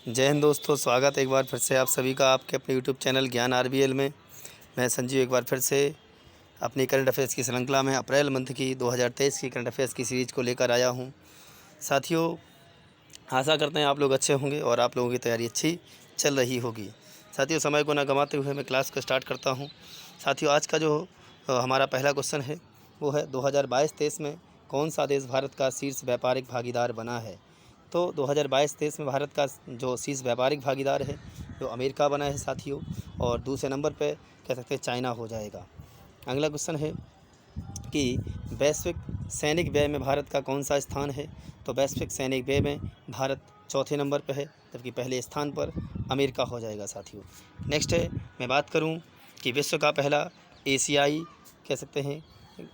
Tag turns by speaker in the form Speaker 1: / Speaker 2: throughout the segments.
Speaker 1: जय हिंद दोस्तों, स्वागत है एक बार फिर से आप सभी का आपके अपने यूट्यूब चैनल ज्ञान आरबीएल में। मैं संजीव एक बार फिर से अपनी करंट अफेयर्स की श्रृंखला में अप्रैल मंथ की 2023 की करंट अफेयर्स की सीरीज़ को लेकर आया हूं। साथियों, आशा करते हैं आप लोग अच्छे होंगे और आप लोगों की तैयारी अच्छी चल रही होगी। साथियों, समय को ना गंवाते हुए मैं क्लास को स्टार्ट करता हूँ। साथियों, आज का जो हमारा पहला क्वेश्चन है वो है 2022-23 में कौन सा देश भारत का शीर्ष व्यापारिक भागीदार बना है। तो 2022-23 में भारत का जो शीर्ष व्यापारिक भागीदार है जो अमेरिका बना है साथियों, और दूसरे नंबर पे कह सकते हैं चाइना हो जाएगा। अगला क्वेश्चन है कि वैश्विक सैनिक व्यय में भारत का कौन सा स्थान है। तो वैश्विक सैनिक व्यय में भारत चौथे नंबर पर है, जबकि पहले स्थान पर अमेरिका हो जाएगा साथियों। नेक्स्ट है, मैं बात करूं कि विश्व का पहला एशियाई कह सकते हैं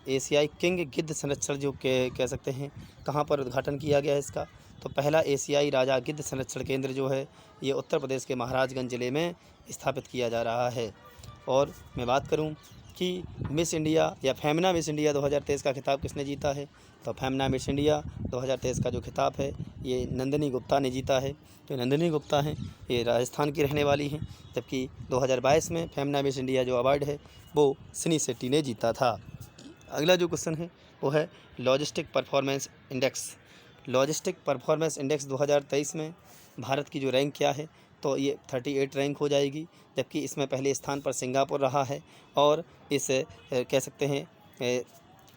Speaker 1: एशियाई किंग गिद्ध संरक्षण जो कह सकते हैं कहाँ पर उद्घाटन किया गया है इसका। तो पहला एशियाई राजा गिद्ध संरक्षण केंद्र जो है ये उत्तर प्रदेश के महाराजगंज ज़िले में स्थापित किया जा रहा है। और मैं बात करूं कि मिस इंडिया या फेमिना मिस इंडिया 2023 का खिताब किसने जीता है। तो फेमिना मिस इंडिया 2023 का जो खिताब है ये नंदिनी गुप्ता ने जीता है। तो नंदिनी गुप्ता हैं, ये राजस्थान की रहने वाली हैं, जबकि 2022 में फेमिना मिस इंडिया जो अवार्ड है वो सिनी शेट्टी ने जीता था। अगला जो क्वेश्चन है वो है logistic performance index. Logistic performance index 2023 में भारत की जो रैंक क्या है, तो ये 38 रैंक हो जाएगी, जबकि इसमें पहले स्थान पर सिंगापुर रहा है। और इस कह सकते हैं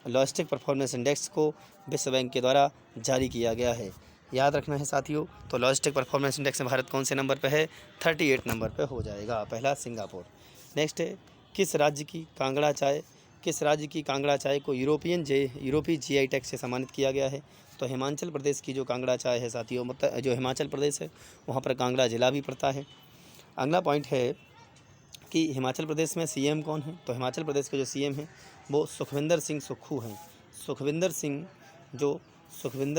Speaker 1: लॉजिस्टिक परफॉर्मेंस इंडेक्स को विश्व बैंक के द्वारा जारी किया गया है, याद रखना है साथियों। तो लॉजिस्टिक परफॉर्मेंस इंडेक्स में भारत कौन से नंबर पर है, 38 नंबर पर हो जाएगा, पहला सिंगापुर। नेक्स्ट है, किस राज्य की कांगड़ा चाय को यूरोपीय जीआई टैग से सम्मानित किया गया है। तो हिमाचल प्रदेश की जो कांगड़ा चाय है साथियों, मतलब जो हिमाचल प्रदेश है वहाँ पर कांगड़ा ज़िला भी पड़ता है। अगला पॉइंट है कि हिमाचल प्रदेश में सीएम कौन है। तो हिमाचल प्रदेश के जो सीएम हैं वो सुखविंदर सिंह सुक्खू हैं। सुखविंदर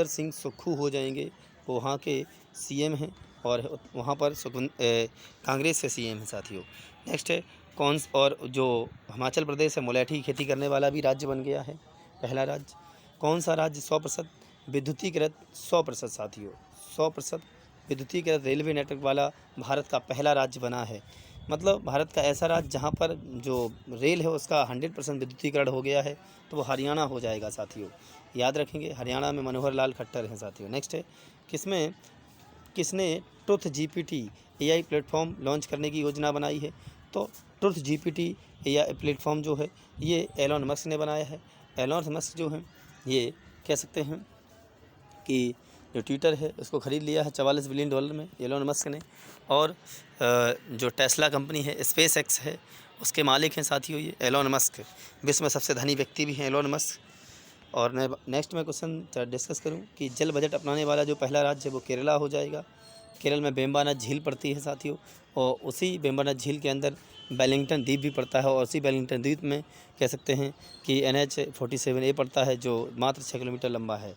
Speaker 1: सिंह सुक्खू हो जाएंगे, वो वहाँ के सीएम हैं और वहाँ पर कांग्रेस के सीएम हैं साथियों। नेक्स्ट है, और जो हिमाचल प्रदेश है मुलेठी की खेती करने वाला भी राज्य बन गया है, पहला राज्य। कौन सा राज्य 100% विद्युतीकृत 100% साथियों 100% विद्युतीकृत रेलवे नेटवर्क वाला भारत का पहला राज्य बना है। मतलब भारत का ऐसा राज्य जहां पर जो रेल है उसका 100% विद्युतीकरण हो गया है, तो वो हरियाणा हो जाएगा साथियों, याद रखेंगे। हरियाणा में मनोहर लाल खट्टर हैं साथियों। नेक्स्ट है, किसने truth GPT AI platform launch करने की योजना बनाई है। तो ट्रुथ जीपीटी एआई प्लेटफॉर्म जो है ये एलोन मस्क ने बनाया है। एलोन मस्क जो है ये कह सकते हैं कि जो ट्विटर है उसको ख़रीद लिया है $44 बिलियन में एलोन मस्क ने। और जो टेस्ला कंपनी है, स्पेस एक्स है, उसके मालिक हैं साथियों ये एलोन मस्क। विश्व में सबसे धनी व्यक्ति भी हैं एलोन मस्क। और नेक्स्ट मैं क्वेश्चन डिस्कस करूं कि जल बजट अपनाने वाला जो पहला राज्य है वो केरला हो जाएगा। केरल में वेम्बनाड झील पड़ती है साथियों, और उसी वेम्बनाड झील के अंदर वेलिंगटन द्वीप भी पड़ता है, और उसी वेलिंगटन द्वीप में कह सकते हैं कि NH-47A पड़ता है जो मात्र 6 किलोमीटर लंबा है।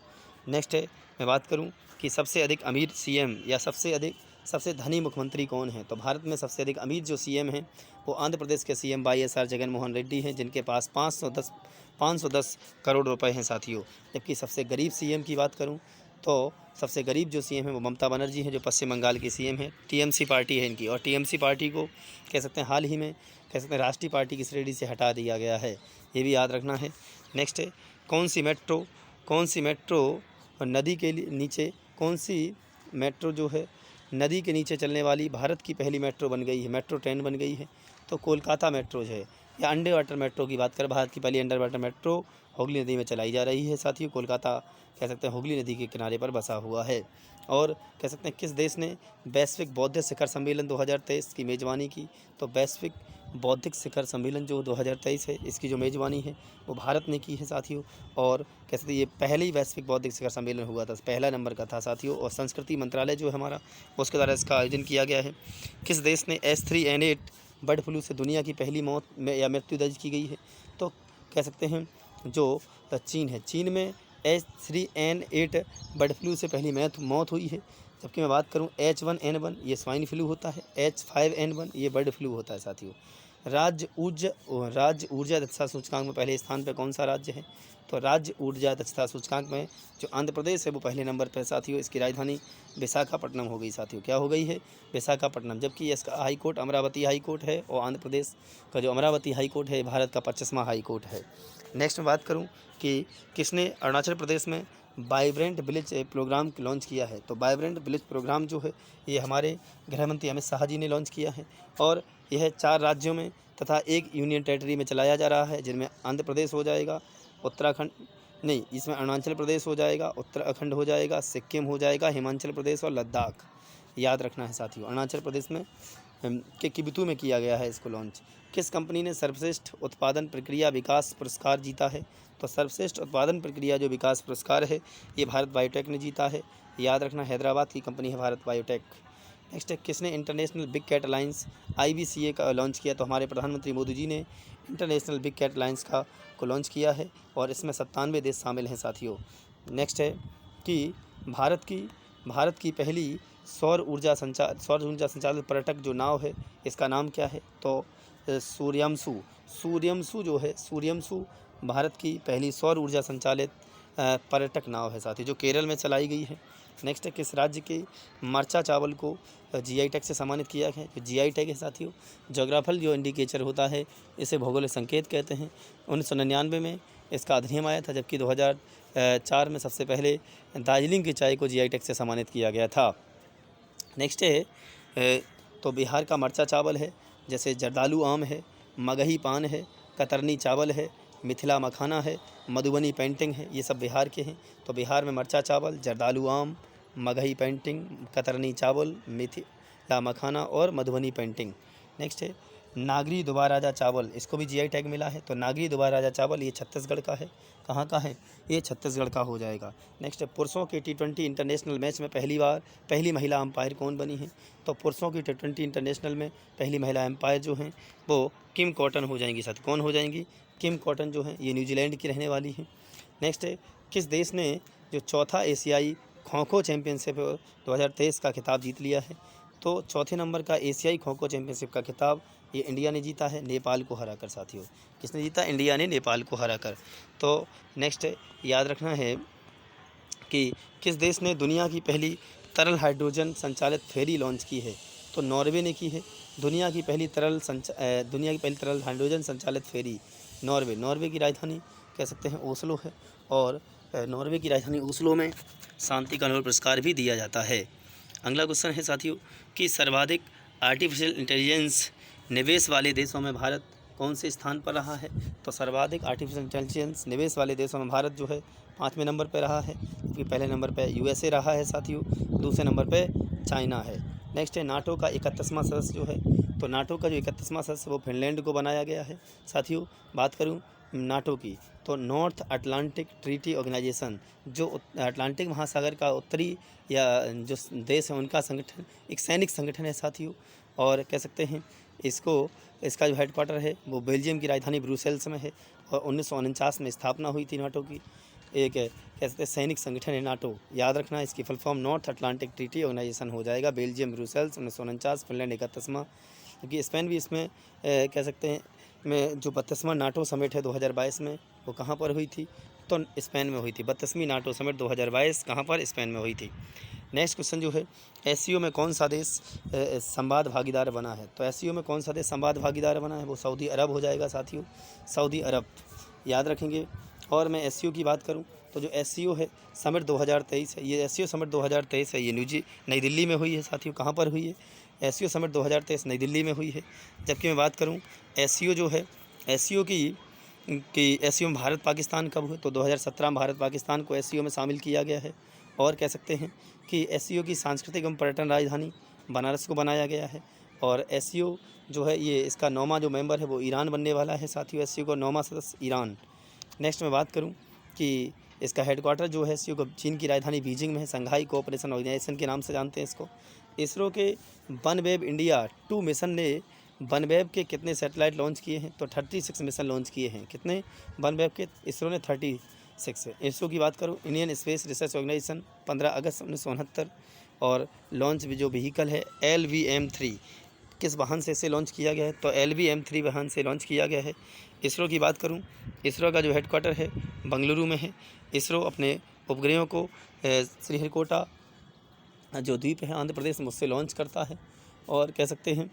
Speaker 1: नेक्स्ट है, मैं बात करूं कि सबसे अधिक अमीर सीएम या सबसे धनी मुख्यमंत्री कौन है। तो भारत में सबसे अधिक अमीर जो सीएम हैं वो आंध्र प्रदेश के सीएम YSR जगन मोहन रेड्डी हैं, जिनके पास 510 करोड़ रुपए हैं साथियों। जबकि सबसे गरीब सीएम की बात करूं तो सबसे गरीब जो सीएम है वो ममता बनर्जी हैं, जो पश्चिम बंगाल की सीएम है। टीएमसी पार्टी है इनकी, और टीएमसी पार्टी को कह सकते हैं हाल ही में कह सकते हैं राष्ट्रीय पार्टी की श्रेणी से हटा दिया गया है, ये भी याद रखना है। नेक्स्ट है, कौन सी मेट्रो नदी के नीचे जो है नदी के नीचे चलने वाली भारत की पहली मेट्रो बन गई है, मेट्रो ट्रेन बन गई है। तो कोलकाता मेट्रो जो है, या अंडर वाटर मेट्रो की बात करें, भारत की पहली अंडर वाटर मेट्रो हुगली नदी में चलाई जा रही है साथियों। कोलकाता कह सकते हैं हुगली नदी के किनारे पर बसा हुआ है। और कह सकते हैं किस देश ने वैश्विक बौद्धिक शिखर सम्मेलन 2023 की मेज़बानी की। तो वैश्विक बौद्धिक शिखर सम्मेलन जो 2023 है इसकी जो मेज़बानी है वो भारत ने की है साथियों। और कह सकते हैं ये पहली वैश्विक बौद्धिक शिखर सम्मेलन हुआ था, पहला नंबर का था साथियों। और संस्कृति मंत्रालय जो है हमारा उसके द्वारा इसका आयोजन किया गया है। किस देश ने H3N8 बर्ड फ्लू से दुनिया की पहली मृत्यु दर्ज की गई है। तो कह सकते हैं जो चीन है, चीन में H3N8 बर्ड फ्लू से पहली मौत हुई है। जबकि मैं बात करूं H1N1 ये स्वाइन फ्लू होता है, H5N1 ये बर्ड फ्लू होता है साथियों। राज्य ऊर्जा दक्षता सूचकांक में पहले स्थान पर कौन सा राज्य है। तो राज्य ऊर्जा दक्षता सूचकांक में जो आंध्र प्रदेश है वो पहले नंबर पर साथियों। इसकी राजधानी विशाखापट्टनम हो गई साथियों। क्या हो गई है? विशाखापट्टनम। जबकि इसका high court Amravati high court है और आंध्र प्रदेश का जो अमरावती हाई कोर्ट है भारत का 25वां हाई कोर्ट है। नेक्स्ट मैं बात करूं कि किसने अरुणाचल प्रदेश में वाइब्रेंट विलेज प्रोग्राम लॉन्च किया है। तो वाइब्रेंट विलेज प्रोग्राम जो है ये हमारे गृह मंत्री अमित शाह जी ने लॉन्च किया है और यह 4 राज्यों में तथा 1 यूनियन टेरिटरी में चलाया जा रहा है, जिनमें आंध्र प्रदेश हो जाएगा, उत्तराखंड नहीं, इसमें अरुणाचल प्रदेश हो जाएगा, उत्तराखंड हो जाएगा, सिक्किम हो जाएगा, हिमाचल प्रदेश और लद्दाख। याद रखना है साथियों। अरुणाचल प्रदेश में के किबिथु में किया गया है इसको लॉन्च। किस कंपनी ने सर्वश्रेष्ठ उत्पादन प्रक्रिया विकास पुरस्कार जीता है? तो सर्वश्रेष्ठ उत्पादन प्रक्रिया जो विकास पुरस्कार है ये भारत बायोटेक ने जीता है। याद रखना, हैदराबाद की कंपनी है भारत बायोटेक। नेक्स्ट है, किसने international big cat alliance IBCA का लॉन्च किया? तो हमारे प्रधानमंत्री मोदी जी ने इंटरनेशनल बिग कैट अलायंस को लॉन्च किया है और इसमें 97 देश शामिल हैं साथियों। नेक्स्ट है कि भारत की पहली सौर ऊर्जा संचालित पर्यटक जो नाव है इसका नाम क्या है? तो सूर्यमसू जो है, सूर्यमसू भारत की पहली सौर ऊर्जा संचालित पर्यटक नाव है साथियों, जो केरल में चलाई गई है। नेक्स्ट है, किस राज्य के मरचा चावल को GI टैग से सम्मानित किया गया? जो GI टैग है साथियों, ज्योग्राफिकल जो इंडिकेटर होता है इसे भौगोलिक संकेत कहते हैं। 1999 में इसका अधिनियम आया था, जबकि 2004 में सबसे पहले दार्जिलिंग की चाय को GI टैग से सम्मानित किया गया था। नेक्स्ट है तो बिहार का मरचा चावल है, जैसे जर्दालू आम है, मगही पान है, कतरनी चावल है, मिथिला मखाना है, मधुबनी पेंटिंग है, ये सब बिहार के हैं। तो बिहार में मरचा चावल, जर्दालू आम, मगही पेंटिंग, कतरनी चावल, मिथिला मखाना और मधुबनी पेंटिंग। नेक्स्ट है नागरी दुबा राजा चावल, इसको भी GI टैग मिला है। तो नागरी दुबा राजा चावल ये छत्तीसगढ़ का है। कहाँ का है? ये छत्तीसगढ़ का हो जाएगा। नेक्स्ट है पुरुषों के T20 इंटरनेशनल मैच में पहली महिला अंपायर कौन बनी है? तो पुरुषों की T20 इंटरनेशनल में पहली महिला अंपायर जो हैं वो किम कॉटन हो जाएंगी साथ। कौन हो जाएंगी? किम कॉटन जो है ये न्यूजीलैंड की रहने वाली हैं। नेक्स्ट है, किस देश ने जो चौथा एशियाई खो खो चैम्पियनशिप 2023 का खिताब जीत लिया है? तो चौथे नंबर का एशियाई खो खो चैम्पियनशिप का खिताब ये इंडिया ने जीता है, नेपाल को हराकर साथियों। किसने जीता? इंडिया ने नेपाल को हराकर। तो नेक्स्ट याद रखना है कि किस देश ने दुनिया की पहली तरल हाइड्रोजन संचालित फेरी लॉन्च की है? तो नॉर्वे ने की है। दुनिया की पहली तरल हाइड्रोजन संचालित फेरी नॉर्वे की राजधानी कह सकते हैं ओस्लो है और नॉर्वे की राजधानी ओस्लो में शांति का नोबेल पुरस्कार भी दिया जाता है। अगला क्वेश्चन है साथियों कि सर्वाधिक आर्टिफिशियल इंटेलिजेंस निवेश वाले देशों में भारत कौन से स्थान पर रहा है? तो सर्वाधिक आर्टिफिशियल इंटेलिजेंस निवेश वाले देशों में भारत जो है 5वें नंबर पर रहा है, क्योंकि पहले नंबर पर USA रहा है साथियों, दूसरे नंबर पर चाइना है। नेक्स्ट है नाटो का 31वां सदस्य जो है, तो नाटो का जो 31वां सदस्य वो फिनलैंड को बनाया गया है साथियों। बात करूँ नाटो की तो नॉर्थ अटलांटिक ट्रीटी ऑर्गेनाइजेशन, जो अटलांटिक महासागर का उत्तरी या जो देश है उनका संगठन, एक सैनिक संगठन है साथियों। और कह सकते हैं इसका जो हेडक्वार्टर है वो बेल्जियम की राजधानी ब्रुसेल्स में है और 1949 में स्थापना हुई थी नाटो की। एक कह सकते हैं सैनिक संगठन है नाटो। याद रखना इसकी full form North Atlantic Treaty Organization हो जाएगा। बेल्जियम ब्रुसेल्स 1949, फिनलैंड 31वां, क्योंकि स्पेन भी इसमें कह सकते हैं में जो 32वां नाटो समिट है 2022 में वो कहाँ पर हुई थी? तो स्पेन में हुई थी। 32वीं नाटो समिट 2022 कहाँ पर? स्पेन में हुई थी। नेक्स्ट क्वेश्चन जो है SCO में कौन सा देश संवाद भागीदार बना है? तो SCO में कौन सा देश संवाद भागीदार बना है? वो सऊदी अरब हो जाएगा साथियों, सऊदी अरब। याद रखेंगे। और मैं SCO की बात करूं तो जो SCO है समिट 2023 है, ये SCO समिट 2023 है, ये नई दिल्ली में हुई है साथियों। कहाँ पर हुई है? SCO समिट 2023 नई दिल्ली में हुई है। जबकि मैं बात करूं SCO जो है SCO की SCO में भारत पाकिस्तान कब हुए? तो 2017 में भारत पाकिस्तान को SCO में शामिल किया गया है। और कह सकते हैं कि SCO की सांस्कृतिक एवं पर्यटन राजधानी बनारस को बनाया गया है। और SCO जो है ये इसका 9वां जो मेंबर है वो ईरान बनने वाला है साथियों। SCO का 9वां सदस्य ईरान। नेक्स्ट मैं बात करूं कि इसका हेडक्वार्टर जो है SCO को चीन की राजधानी बीजिंग में है। संघाई कोऑपरेशन ऑर्गेनाइजेशन के नाम से जानते हैं इसको। इसरो के वनवेब इंडिया 2 मिशन ने वनवेब के कितने सैटेलाइट लॉन्च किए हैं? तो 36 मिशन लॉन्च किए हैं। कितने वनवेब के? इसरो ने 36। इसरो की बात करूँ इंडियन स्पेस रिसर्च ऑर्गेनाइजेशन 15 अगस्त 1969 और लॉन्च जो व्हीकल है LVM-3 किस वाहन से इसे लॉन्च किया गया है? तो LV-M3 वाहन से लॉन्च किया गया है। इसरो की बात करूं, इसरो का जो हेडक्वार्टर है बंगलुरु में है। इसरो अपने उपग्रहों को श्रीहरिकोटा जो द्वीप है आंध्र प्रदेश में, उससे लॉन्च करता है। और कह सकते हैं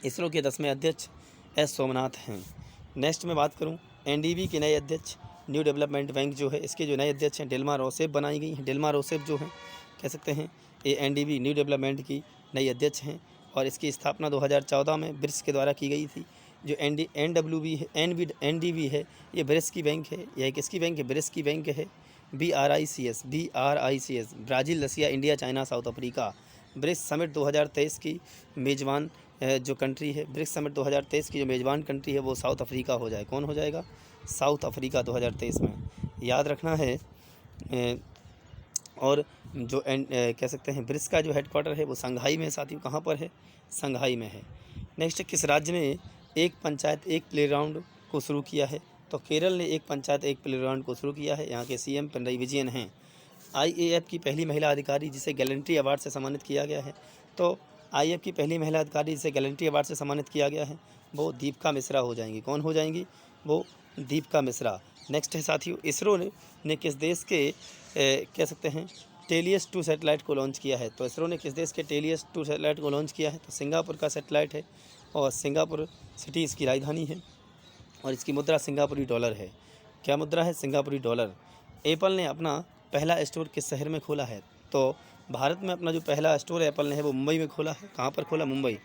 Speaker 1: इसरो के 10वें अध्यक्ष एस सोमनाथ हैं। नेक्स्ट में बात करूं, NDB के नए अध्यक्ष, न्यू डेवलपमेंट बैंक जो है, इसके जो नए अध्यक्ष हैं डिल्मा रोसेफ बनाई गई हैं। डिल्मा रोसेफ जो हैं कह सकते हैं ये NDB न्यू डेवलपमेंट की नई अध्यक्ष हैं और इसकी स्थापना 2014 में ब्रिक्स के द्वारा की गई थी। जो NWB है, NDB है, ये ब्रिक्स की बैंक है। यह किसकी बैंक है? ब्रिक्स की बैंक है। BRICS Brazil, Russia, India, China, South Africa. BRICS summit 2023 की मेज़बान जो कंट्री है, ब्रिक्स समिट 2023 की जो मेज़बान कंट्री है वो साउथ अफ्रीका हो जाए। कौन हो जाएगा? साउथ अफ्रीका 2023 में, याद रखना है। और जो कह सकते हैं ब्रिक्स का जो हेडक्वार्टर है वो संघाई में है साथियों। कहाँ पर है? संघाई में है। नेक्स्ट, किस राज्य ने एक पंचायत एक प्लेग्राउंड को शुरू किया है? तो केरल ने एक पंचायत एक प्लेग्राउंड को शुरू किया है। यहाँ के CM पिनराई विजयन हैं। IAF की पहली महिला अधिकारी जिसे गैलेंट्री अवार्ड से सम्मानित किया गया है, तो IAF की पहली महिला अधिकारी जिसे गैलेंट्री अवार्ड से सम्मानित किया गया है वो दीपिका मिश्रा हो जाएंगी। कौन हो जाएंगी? वो दीपिका मिश्रा। नेक्स्ट है साथियों, इसरो ने किस देश के कह सकते हैं टेलियस 2 सैटेलाइट को लॉन्च किया है? तो इसरो ने किस देश के टेलियस 2 सैटेलाइट को लॉन्च किया है? तो सिंगापुर का सैटेलाइट है और सिंगापुर सिटी इसकी राजधानी है और इसकी मुद्रा सिंगापुरी डॉलर है। क्या मुद्रा है? सिंगापुरी डॉलर। एप्पल ने अपना पहला स्टोर किस शहर में खोला है? तो भारत में अपना जो पहला स्टोर एप्पल ने है वो मुंबई में खोला है। कहाँ पर खोला? मुंबई।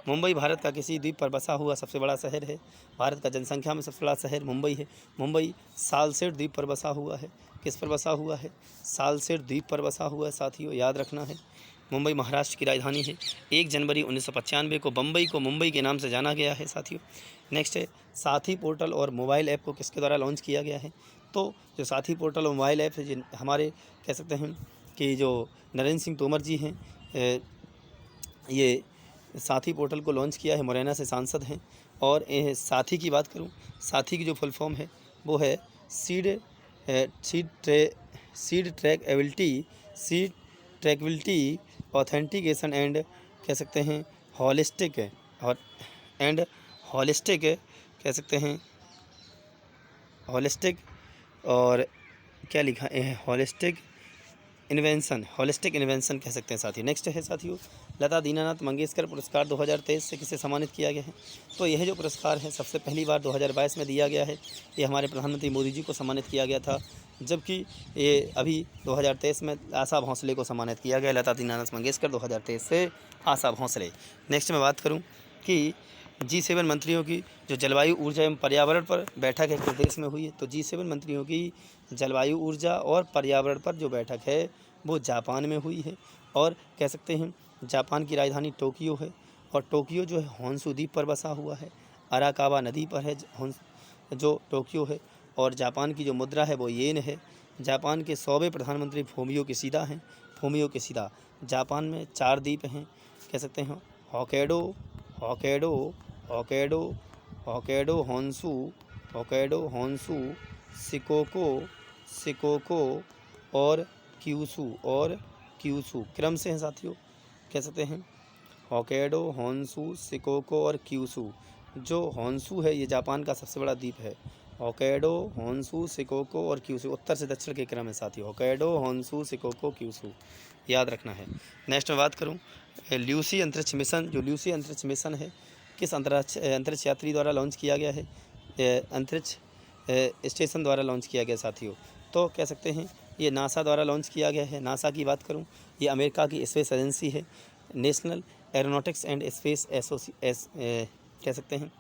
Speaker 1: मुंबई भारत का किसी द्वीप पर बसा हुआ सबसे बड़ा शहर है। भारत का जनसंख्या में सबसे बड़ा शहर मुंबई है। मुंबई सालसेट द्वीप पर बसा हुआ है। किस पर बसा हुआ है? सालसेट द्वीप पर बसा हुआ है साथियों, याद रखना है। मुंबई महाराष्ट्र की राजधानी है। 1 जनवरी 1995 को बम्बई को मुंबई के नाम से जाना गया है साथियों। नेक्स्ट है, साथी पोर्टल और मोबाइल ऐप को किसके द्वारा लॉन्च किया गया है? तो जो साथी पोर्टल और मोबाइल ऐप है हमारे कह सकते हैं कि जो नरेंद्र सिंह तोमर जी हैं, ये साथी पोर्टल को लॉन्च किया है, मुरैना से सांसद हैं। और साथी की बात करूं, साथी की जो फुल फॉर्म है वो है सीड ट्रैकेबिलिटी ऑथेंटिकेशन एंड कह सकते हैं हॉलिस्टिक कह सकते हैं हॉलिस्टिक और क्या लिखा है? हॉलिस्टिक इन्वेंशन कह सकते हैं साथियों। नेक्स्ट है साथियों, लता दीनानाथ मंगेशकर पुरस्कार 2023 से किसे सम्मानित किया गया है? तो यह जो पुरस्कार है सबसे पहली बार 2022 में दिया गया है। ये हमारे प्रधानमंत्री मोदी जी को सम्मानित किया गया था, जबकि ये अभी 2023 में आशा भोंसले को सम्मानित किया गया। लता दीनानाथ मंगेशकर 2023 से आशा भोंसले। नेक्स्ट मैं बात करूँ कि G7 मंत्रियों की जो जलवायु ऊर्जा एवं पर्यावरण पर बैठक है किस देश में हुई है? तो G7 मंत्रियों की जलवायु ऊर्जा और पर्यावरण पर जो बैठक है वो जापान में हुई है। और कह सकते हैं जापान की राजधानी टोक्यो है और टोक्यो जो है होन्शु द्वीप पर बसा हुआ है, अराकावा नदी पर है जो टोक्यो है। और जापान की जो मुद्रा है वो येन है। जापान के 100वें प्रधानमंत्री फूमियो किशिदा हैं। Fumio Kishida. जापान में 4 द्वीप हैं, कह सकते हैं होक्काइडो, होन्शु, शिकोको और क्यूशू क्रम से हैं साथियों। कह सकते हैं होक्काइडो, होन्शु, शिकोको और क्यूशू। जो होन्शु है ये जापान का सबसे बड़ा द्वीप है। होक्काइडो, होन्शु, शिकोको और क्यूशू उत्तर से दक्षिण के क्रम है साथियों। होक्काइडो, होन्शु, शिकोको, क्यूशू, याद रखना है। नेक्स्ट मैं बात करूं ल्यूसी अंतरिक्ष मिशन। जो ल्यूसी अंतरिक्ष मिशन है किस अंतरिक्ष यात्री द्वारा लॉन्च किया गया है? अंतरिक्ष स्टेशन द्वारा लॉन्च किया गया साथियों। तो कह सकते हैं ये नासा द्वारा लॉन्च किया गया है। नासा की बात करूं, ये अमेरिका की स्पेस एजेंसी है। नेशनल एरोनॉटिक्स एंड स्पेस कह सकते हैं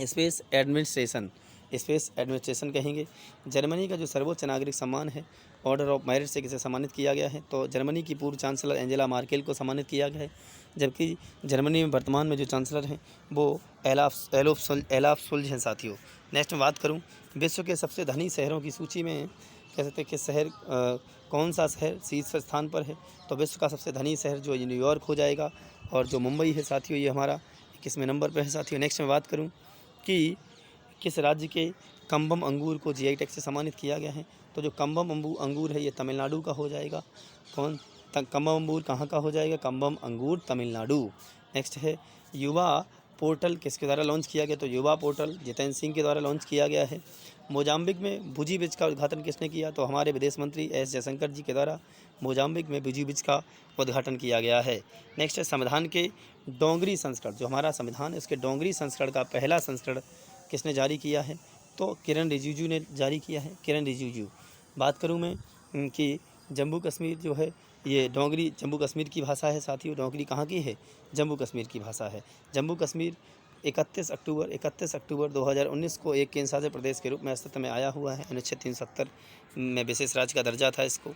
Speaker 1: स्पेस एडमिनिस्ट्रेशन कहेंगे। जर्मनी का जो सर्वोच्च नागरिक सम्मान है ऑर्डर ऑफ मेरिट से किसे सम्मानित किया गया है? तो जर्मनी की पूर्व चांसलर एंजेला मार्केल को सम्मानित किया गया है, जबकि जर्मनी में वर्तमान में जो चांसलर हैं वो एलाफ सुल्ज हैं साथियों। नेक्स्ट में बात करूं विश्व के सबसे धनी शहरों की सूची में कह सकते हैं कि कौन सा शहर शीर्ष स्थान पर है? तो विश्व का सबसे धनी शहर जो ये न्यूयॉर्क हो जाएगा और जो मुंबई है साथियों ये हमारा 21वें नंबर पर है साथियों। नेक्स्ट में बात करूँ कि किस राज्य के कम्बम अंगूर को GI टैग से सम्मानित किया गया है? तो जो कम्बम अंगूर है ये तमिलनाडु का हो जाएगा। कम्बम अंगूर कहाँ का हो जाएगा? कम्बम अंगूर तमिलनाडु। नेक्स्ट है युवा पोर्टल किसके द्वारा लॉन्च किया गया, तो युवा पोर्टल जितेंद्र सिंह के द्वारा लॉन्च किया गया है। मोजाम्बिक में भुजी ब्रिज का उद्घाटन किसने किया, तो हमारे विदेश मंत्री एस जयशंकर जी के द्वारा मोजाम्बिक में भुजी ब्रिज का उद्घाटन किया गया है। नेक्स्ट है संविधान के डोंगरी संस्करण, जो हमारा संविधान है उसके डोंगरी संस्करण का पहला संस्करण किसने जारी किया है, तो किरण रिजिजू ने जारी किया है, किरण रिजिजू। बात करूँ मैं कि जम्मू कश्मीर जो है ये डोंगरी जम्मू कश्मीर की भाषा है साथियों। डोंगरी कहाँ की है, जम्मू कश्मीर की भाषा है। जम्मू कश्मीर 31 अक्टूबर 2019 को एक केंद्र शासित प्रदेश के रूप में अस्तित्व में आया हुआ है। अनुच्छेद 370 में विशेष राज्य का दर्जा था इसको।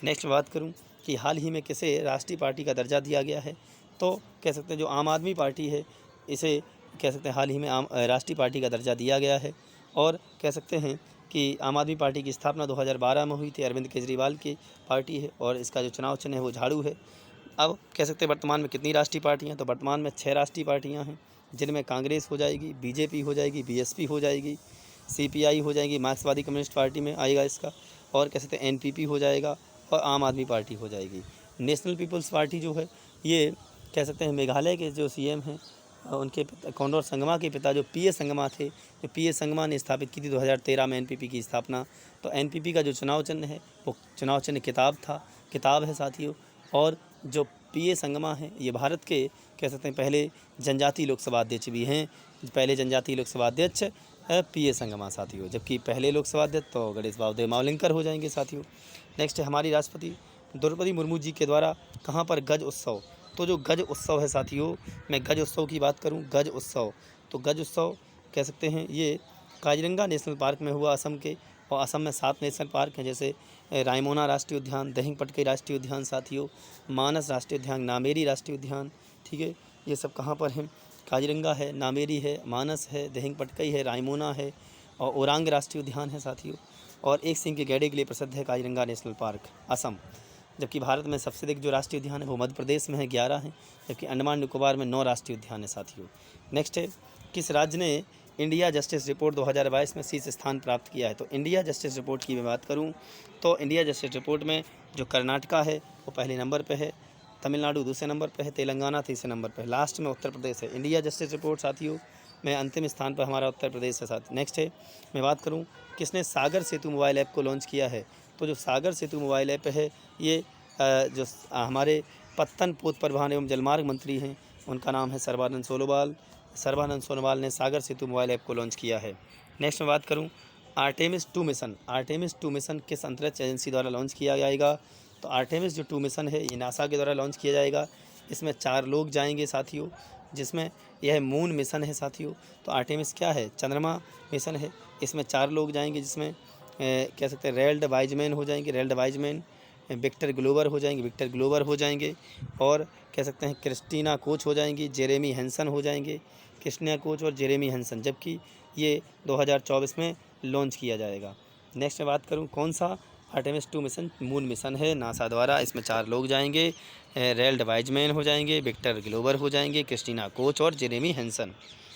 Speaker 1: नेक्स्ट बात करूं कि हाल ही में किसे राष्ट्रीय पार्टी का दर्जा दिया गया है, तो कह सकते हैं जो आम आदमी पार्टी है इसे कह सकते हैं हाल ही में राष्ट्रीय पार्टी का दर्जा दिया गया है। और कह सकते हैं कि आम आदमी पार्टी की स्थापना 2012 में हुई थी। अरविंद केजरीवाल की पार्टी है और इसका जो चुनाव चिन्ह है वो झाड़ू है। अब कह सकते हैं वर्तमान में कितनी राष्ट्रीय पार्टियां हैं, तो वर्तमान में 6 राष्ट्रीय पार्टियां हैं, जिनमें कांग्रेस हो जाएगी, बीजेपी हो जाएगी, बीएसपी हो जाएगी, सीपीआई हो जाएगी, मार्क्सवादी कम्युनिस्ट पार्टी में आएगा इसका, और कह सकते हैं एनपीपी हो जाएगा और आम आदमी पार्टी हो जाएगी। नेशनल पीपल्स पार्टी जो है ये कह सकते हैं मेघालय के जो सीएम हैं उनके पिता कॉनडोर संगमा के पिता जो पीए संगमा थे, जो पीए संगमा ने स्थापित की थी 2013 में एनपीपी की स्थापना। तो एनपीपी का जो चुनाव चिन्ह है वो चुनाव चिन्ह किताब है साथियों। और जो पीए संगमा है ये भारत के कह सकते हैं पहले जनजातीय लोकसभा अध्यक्ष भी हैं। पहले जनजातीय लोकसभा अध्यक्ष पीए संगमा साथियों, जबकि पहले लोकसभा अध्यक्ष तो गणेश बाबूदेव मावलिंकर हो जाएंगे साथियों। नेक्स्ट है हमारी राष्ट्रपति द्रौपदी मुर्मू जी के द्वारा कहाँ पर गज उत्सव, तो जो गज उत्सव है साथियों, मैं गज उत्सव की बात करूं, गज उत्सव तो गज उत्सव कह सकते हैं ये काजीरंगा नेशनल पार्क में हुआ असम के। और असम में 7 नेशनल पार्क हैं, जैसे रायमोना राष्ट्रीय उद्यान, दहिंग पटकई राष्ट्रीय उद्यान साथियों, मानस राष्ट्रीय उद्यान, नामेरी राष्ट्रीय उद्यान, ठीक है। ये सब कहाँ पर हैं, काजीरंगा है, नामेरी है, मानस है, दहिंग पटकई है, रायमोना है और ओरांग राष्ट्रीय उद्यान है साथियों। और एक सिंह के गैंडे के लिए प्रसिद्ध है काजीरंगा नेशनल पार्क असम। जबकि भारत में सबसे अधिक जो राष्ट्रीय उद्यान है वो मध्य प्रदेश में है, 11 हैं, जबकि अंडमान निकोबार में 9 राष्ट्रीय उद्यान है साथियों। नेक्स्ट है किस राज्य ने इंडिया जस्टिस रिपोर्ट 2022 में शीर्ष स्थान प्राप्त किया है, तो इंडिया जस्टिस रिपोर्ट की मैं बात करूं तो इंडिया जस्टिस रिपोर्ट में जो कर्नाटका है वो पहले नंबर पे है, तमिलनाडु दूसरे नंबर पे है, तेलंगाना तीसरे नंबर पे है, लास्ट में उत्तर प्रदेश है। इंडिया जस्टिस रिपोर्ट साथियों में अंतिम स्थान पर हमारा उत्तर प्रदेश है साथ। नेक्स्ट है मैं बात करूँ किसने सागर सेतु मोबाइल ऐप को लॉन्च किया है, तो जो सागर सेतु मोबाइल ऐप है ये जो हमारे पत्तन पोत परिवहन एवं जलमार्ग मंत्री हैं उनका नाम है सर्बानंद सोनोवाल ने सागर सेतु मोबाइल ऐप को लॉन्च किया है। नेक्स्ट मैं बात करूं आर्टेमिस 2 मिशन किस अंतरिक्ष एजेंसी द्वारा लॉन्च किया जाएगा, तो आर्टेमिस जो 2 मिशन है ये नासा के द्वारा लॉन्च किया जाएगा। इसमें 4 लोग जाएंगे साथियों, जिसमें यह मून मिशन है साथियों। तो आर्टेमिस क्या है, चंद्रमा मिशन है, इसमें 4 लोग जाएंगे, जिसमें कह सकते हैं रेल्ड वाइजमैन हो जाएंगे, विक्टर ग्लोवर हो जाएंगे और कह सकते हैं क्रिस्टीना कोच हो जाएंगी, जेरेमी हैंसन हो जाएंगे, क्रिस्टीना कोच और जेरेमी हैंसन, जबकि ये 2024 में लॉन्च किया जाएगा। नेक्स्ट मैं बात करूं कौन सा आर्टेमिस 2 मिशन मून मिशन है नासा द्वारा, इसमें 4 लोग जाएंगे, रेल्ड वाइजमैन हो जाएंगे, विक्टर ग्लोवर हो जाएंगे, क्रिस्टीना कोच और जेरेमी हैंसन।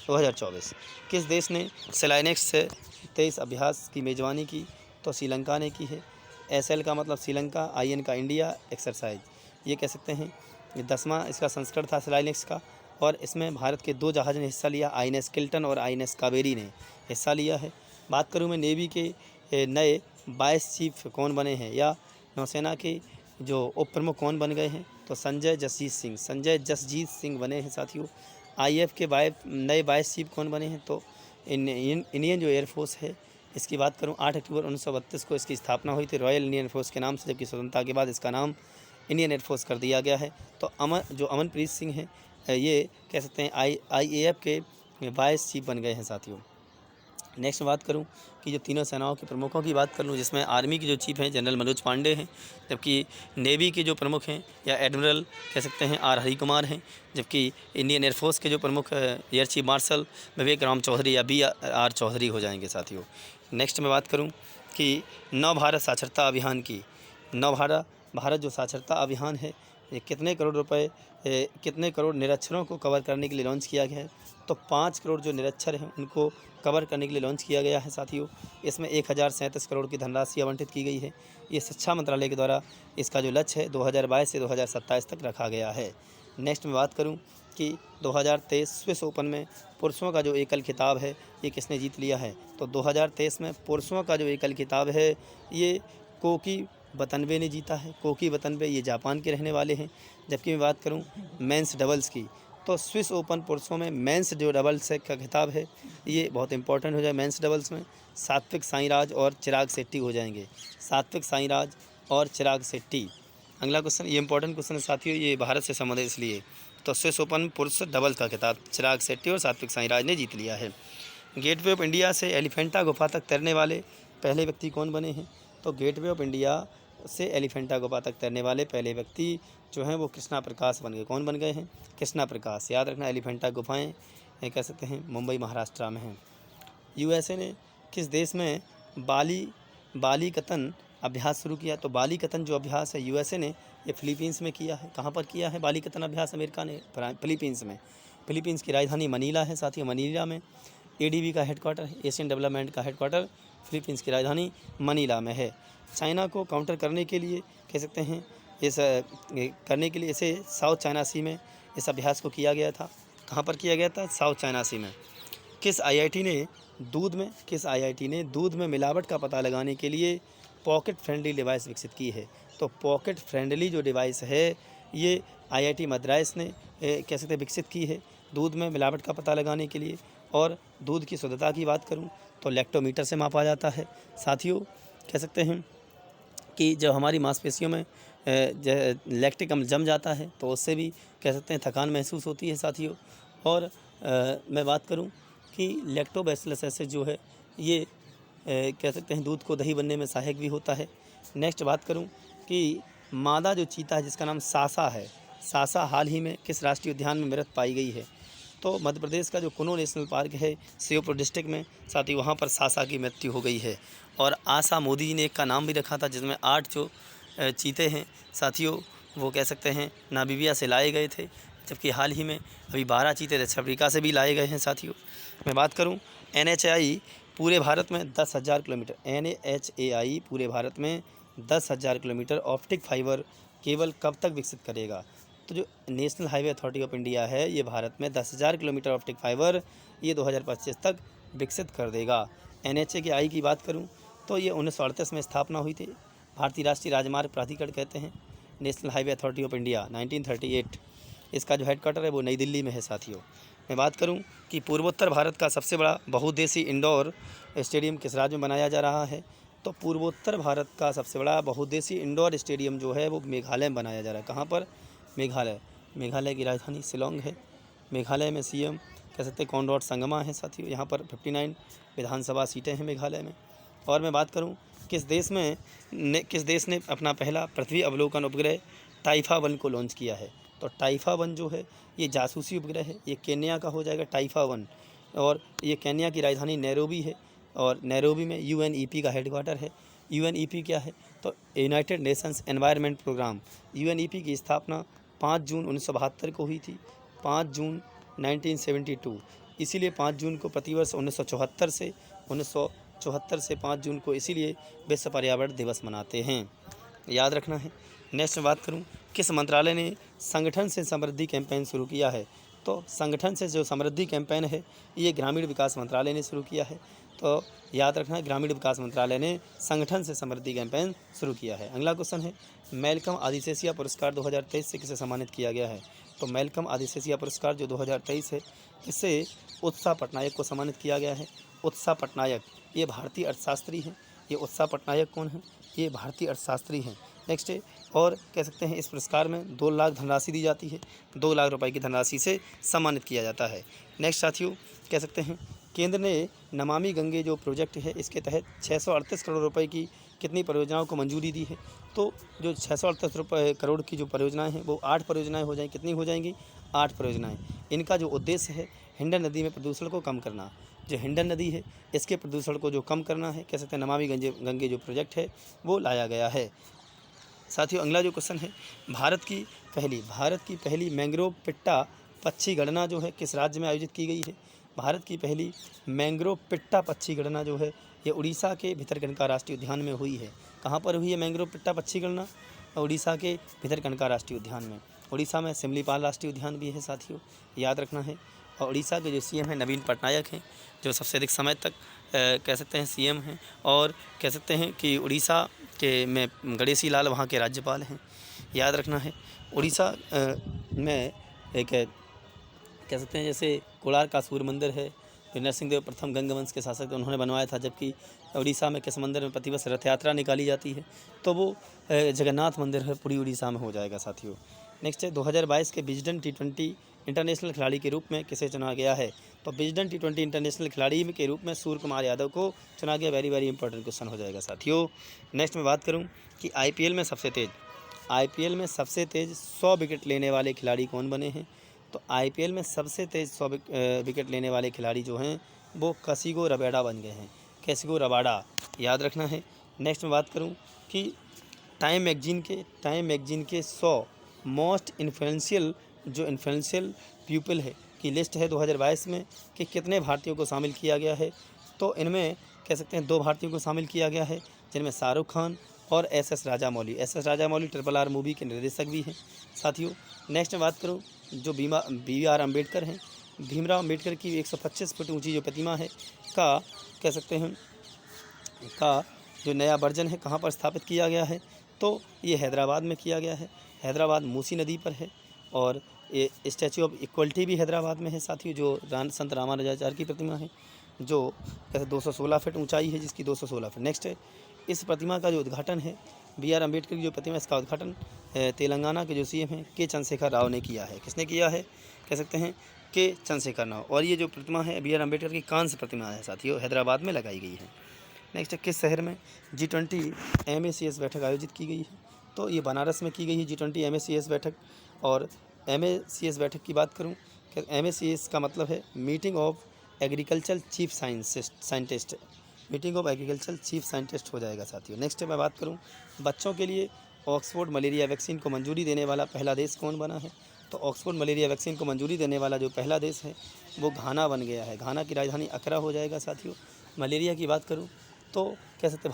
Speaker 1: 2024 किस देश ने सेलाइनेक्स से 23 अभ्यास की मेज़बानी की, तो श्रीलंका ने की है। SL का मतलब श्रीलंका, IN का इंडिया, एक्सरसाइज, ये कह सकते हैं ये 10वां इसका संस्करण था सेलाइनेक्स का। और इसमें भारत के 2 जहाज़ ने हिस्सा लिया, INS किल्टन और INS कावेरी ने हिस्सा लिया है। बात करूं मैं नेवी के नए वाइस चीफ कौन बने हैं या नौसेना के जो उप प्रमुख कौन बन गए हैं, तो संजय जसजीत सिंह बने हैं साथियों। IF के नए वाइस चीफ कौन बने हैं, तो इंडियन जो एयरफोर्स है इसकी बात करूं 8 अक्टूबर 1932 को इसकी स्थापना हुई थी रॉयल इंडियन एयरफोर्स के नाम से, जबकि स्वतंत्रता के बाद इसका नाम इंडियन एयरफोर्स कर दिया गया है। तो अमनप्रीत सिंह हैं ये कह सकते हैं IAF के वाइस चीफ बन गए हैं साथियों। नेक्स्ट बात करूं कि जो तीनों सेनाओं के प्रमुखों की बात कर लूँ, जिसमें आर्मी के जो चीफ हैं जनरल मनोज पांडे हैं, जबकि नेवी के जो प्रमुख हैं या एडमिरल कह सकते हैं R हरि कुमार हैं, जबकि इंडियन एयरफोर्स के जो प्रमुख एयर चीफ मार्शल विवेक राम चौधरी या BR चौधरी हो जाएंगे साथियों। नेक्स्ट मैं बात करूं कि नव भारत साक्षरता अभियान की, भारत जो साक्षरता अभियान है ये कितने करोड़ निरक्षरों को कवर करने के लिए लॉन्च किया गया है, तो 5 करोड़ जो निरक्षर हैं उनको कवर करने के लिए लॉन्च किया गया है साथियों। इसमें 1037 करोड़ की धनराशि आवंटित की गई है। ये शिक्षा मंत्रालय के द्वारा इसका जो लक्ष्य है 2022 से 2027 तक रखा गया है। नेक्स्ट मैं बात करूं कि 2023 स्विस ओपन में पुरुषों का जो एकल खिताब है ये किसने जीत लिया है? तो 2023 में पुरुषों का जो एकल खिताब है ये कोकी वतनबे ने जीता है। कोकी वतनबे ये जापान के रहने वाले हैं। जबकि मैं बात करूं मेंस डबल्स की, तो स्विस ओपन पुरुषों में मेंस जो डबल्स का खिताब है ये बहुत इंपॉर्टेंट हो जाए। मेंस डबल्स में सात्विक साईराज और चिराग शेट्टी हो जाएंगे। सात्विक साईराज और चिराग शेट्टी। अगला क्वेश्चन, ये इंपॉर्टेंट क्वेश्चन है साथियों, ये भारत से संबंधित इसलिए। तो स्विस ओपन पुरुष डबल्स का खिताब चिराग शेट्टी और सात्विक साईराज ने जीत लिया है। गेटवे ऑफ इंडिया से एलिफेंटा गुफा तक तैरने वाले पहले व्यक्ति कौन बने हैं? तो गेटवे ऑफ इंडिया से एलिफेंटा गुफा तक तैरने वाले पहले व्यक्ति जो हैं वो कृष्णा प्रकाश बन गए। कौन बन गए हैं? कृष्णा प्रकाश। याद रखना, एलिफेंटा गुफाएँ कह सकते हैं मुंबई महाराष्ट्र में हैं। यूएसए ने किस देश में बाली कतन अभ्यास शुरू किया? तो बाली कतन जो अभ्यास है यूएसए ने ये फिलीपींस में किया है। कहाँ पर किया है बाली कतन अभ्यास? अमेरिका ने फिलीपींस में। फिलीपींस की राजधानी मनीला है साथियों। मनीला में एडीबी का हेडक्वार्टर है। एशियन डेवलपमेंट का हेडक्वार्टर फिलीपींस की राजधानी मनीला में है। चाइना को काउंटर करने के लिए कह सकते हैं इसे साउथ चाइना सी में इस अभ्यास को किया गया था। कहाँ पर किया गया था? साउथ चाइना सी में। किस आईआईटी ने दूध में मिलावट का पता लगाने के लिए पॉकेट फ्रेंडली डिवाइस विकसित की है? तो पॉकेट फ्रेंडली जो डिवाइस है ये आईआईटी मद्रास ने कह सकते हैं विकसित की है दूध में मिलावट का पता लगाने के लिए। और दूध की शुद्धता की बात करूं तो लैक्टोमीटर से मापा जाता है। साथियों कह सकते हैं कि जब हमारी मांसपेशियों में लैक्टिक अम्ल जम जाता है तो उससे भी कह सकते हैं थकान महसूस होती है साथियों। और मैं बात करूं कि लैक्टोबैसिलस एसिड जो है ये कह सकते हैं दूध को दही बनने में सहायक भी होता है। नेक्स्ट बात करूं कि मादा जो चीता है जिसका नाम सासा है, सासा हाल ही में किस राष्ट्रीय उद्यान में मृत पाई गई है? तो मध्य प्रदेश का जो कुनो नेशनल पार्क है श्योपुर डिस्ट्रिक्ट में साथी, वहाँ पर सासा की मृत्यु हो गई है। और आशा मोदी जी ने एक का नाम भी रखा था जिसमें 8 जो चीते हैं साथियों वो कह सकते हैं नामीबिया से लाए गए थे। जबकि हाल ही में अभी 12 चीते दक्षिण अफ्रीका से भी लाए गए हैं साथियों। मैं बात करूं NHAI पूरे भारत में 10,000 किलोमीटर NHAI पूरे भारत में 10,000 किलोमीटर ऑप्टिक फाइबर केबल कब तक विकसित करेगा? तो जो national highway authority of India है ये भारत में 10,000 किलोमीटर ऑप्टिक फाइबर ये 2025 तक विकसित कर देगा। NHAI की बात करूं तो ये 1938 में स्थापना हुई थी। भारतीय राष्ट्रीय राजमार्ग प्राधिकरण कहते हैं। National highway authority of India 1938। इसका जो हेडक्वार्टर है वो नई दिल्ली में है साथियों। मैं बात करूं कि पूर्वोत्तर भारत का सबसे बड़ा बहुउद्देशीय इंडोर स्टेडियम किस राज्य में बनाया जा रहा है? तो पूर्वोत्तर भारत का सबसे बड़ा बहुउद्देशीय इंडोर स्टेडियम जो है वो मेघालय में बनाया जा रहा है। कहाँ पर? मेघालय की राजधानी शिलोंग है। मेघालय में CM कह सकते हैं कॉनरॉड संगमा है साथियों। यहाँ पर 59 विधानसभा सीटें हैं मेघालय में। और मैं बात करूँ किस देश ने अपना पहला पृथ्वी अवलोकन उपग्रह टाइफा 1 को लॉन्च किया है? तो टाइफा 1 जो है ये जासूसी उपग्रह है। ये केन्या का हो जाएगा टाइफा 1। और ये केन्या की राजधानी नैरोबी है। और नैरोबी में UNEP का हेडक्वार्टर है। UNEP क्या है? तो United Nations Environment Programme. UNEP की स्थापना 5 जून 1972 को हुई थी। 5 जून 1972। इसीलिए 5 जून को प्रतिवर्ष 1974 से 5 जून को इसीलिए विश्व पर्यावरण दिवस मनाते हैं, याद रखना है। नेक्स्ट बात करूं किस मंत्रालय ने संगठन से समृद्धि कैंपेन शुरू किया है? तो संगठन से जो समृद्धि कैंपेन है ये ग्रामीण विकास मंत्रालय ने शुरू किया है। तो याद रखना है ग्रामीण विकास मंत्रालय ने संगठन से समृद्धि कैंपेन शुरू किया है। अगला क्वेश्चन है मैल्कम आदिसेसिया पुरस्कार 2023 से किसे सम्मानित किया गया है? तो मैल्कम आदिसेसिया पुरस्कार जो 2023 है इससे उत्साह पटनायक को सम्मानित किया गया है। उत्साह पटनायक ये भारतीय अर्थशास्त्री हैं। ये उत्साह पटनायक कौन है? ये भारतीय अर्थशास्त्री हैं। नेक्स्ट है और कह सकते हैं इस पुरस्कार में 2 लाख धनराशि दी जाती है। 2 लाख रुपए की धनराशि से सम्मानित किया जाता है। नेक्स्ट साथियों कह सकते हैं केंद्र ने नमामि गंगे जो प्रोजेक्ट है इसके तहत 638 करोड़ रुपए की कितनी परियोजनाओं को मंजूरी दी है? तो जो 638 करोड़ की जो परियोजनाएं हैं वो 8 परियोजनाएं हो जाएंगी। कितनी हो जाएंगी? 8 परियोजनाएं। इनका जो उद्देश्य है हिंडन नदी में प्रदूषण को कम करना। जो हिंडन नदी है इसके प्रदूषण को जो कम करना है कह सकते हैं नमामि गंगे जो प्रोजेक्ट है वो लाया गया है। साथियों अगला जो क्वेश्चन है भारत की पहली मैंग्रोव पिट्टा पक्षी गणना जो है किस राज्य में आयोजित की गई है? भारत की पहली मैंग्रोव पिट्टा पक्षी गणना जो है ये उड़ीसा के भितरकनिका राष्ट्रीय उद्यान में हुई है। कहाँ पर हुई है मैंग्रोव पिट्टा पक्षी गणना? उड़ीसा के भितरकनिका राष्ट्रीय उद्यान में। उड़ीसा में सिमलीपाल राष्ट्रीय उद्यान भी है साथियों, याद रखना है। और उड़ीसा के जो सीएम हैं नवीन पटनायक हैं, जो सबसे अधिक समय तक कह सकते हैं सीएम हैं, और कह सकते हैं कि उड़ीसा के में गणेशी लाल वहाँ के राज्यपाल हैं, याद रखना है। उड़ीसा में एक कह सकते हैं जैसे कोणार्क का सूर्य मंदिर है, जो नरसिंह देव प्रथम गंगवंश के शासक उन्होंने बनवाया था, जबकि उड़ीसा में किस मंदिर में प्रतिवर्ष रथ यात्रा निकाली जाती है, तो वो जगन्नाथ मंदिर है, पूरी उड़ीसा में हो जाएगा साथियों। नेक्स्ट है 2022 के विजडन T20 इंटरनेशनल खिलाड़ी के रूप में किसे चुना गया है? तो विजडन T20 इंटरनेशनल खिलाड़ी के रूप में सूर्य कुमार यादव को चुना गया। वेरी वेरी इंपॉर्टेंट क्वेश्चन हो जाएगा साथियों। नेक्स्ट मैं बात करूँ कि IPL में सबसे तेज़ 100 विकेट लेने वाले खिलाड़ी कौन बने हैं? तो IPL में सबसे तेज़ 100 विकेट लेने वाले खिलाड़ी जो हैं वो कसिगो रबाडा बन गए हैं, कसिगो रबाडा, याद रखना है। नेक्स्ट मैं बात करूं कि टाइम मैगजीन के 100 मोस्ट इन्फ्लुएंशियल पीपल है की लिस्ट है 2022 में कि कितने भारतीयों को शामिल किया गया है? तो इनमें कह सकते हैं 2 भारतीयों को शामिल किया गया है, जिनमें शाहरुख खान और SS Rajamouli. SS Rajamouli RRR movie के निर्देशक भी हैं साथियों। नेक्स्ट मैं बात करूं जो BR अम्बेडकर हैं, भीमराव अम्बेडकर की 125 फुट ऊंची जो प्रतिमा है का कह सकते हैं का जो नया वर्जन है कहाँ पर स्थापित किया गया है? तो ये हैदराबाद में किया गया है, हैदराबाद मूसी नदी पर है। और ये स्टैचू ऑफ इक्वलिटी भी हैदराबाद में है साथियों, जो संत रामानुजाचार्य की प्रतिमा है, जो कैसे 216 फीट ऊंचाई है, जिसकी 216 फीट। नेक्स्ट है इस प्रतिमा का जो उद्घाटन है, BR अम्बेडकर की जो प्रतिमा, इसका उद्घाटन तेलंगाना के जो CM हैं के चंद्रशेखर राव ने किया है। किसने किया है? कह सकते हैं के चंद्रशेखर राव। और ये जो प्रतिमा है BR अम्बेडकर की कांस्य प्रतिमा है साथियों, हैदराबाद में लगाई गई है। नेक्स्ट है किस शहर में G20 MACS बैठक आयोजित की गई है? तो ये बनारस में की गई है G20 MACS बैठक। और MACS बैठक की बात करूँ कि MACS का मतलब है meeting of agriculture chief scientist, meeting of agriculture chief scientist हो जाएगा साथियों। नेक्स्ट मैं बात करूं बच्चों के लिए ऑक्सफोर्ड मलेरिया वैक्सीन को मंजूरी देने वाला पहला देश कौन बना है? तो ऑक्सफोर्ड मलेरिया वैक्सीन को मंजूरी देने वाला जो पहला देश है वो घाना बन गया है। घाना की राजधानी अकरा हो जाएगा साथियों। मलेरिया की बात करूँ तो कह सकते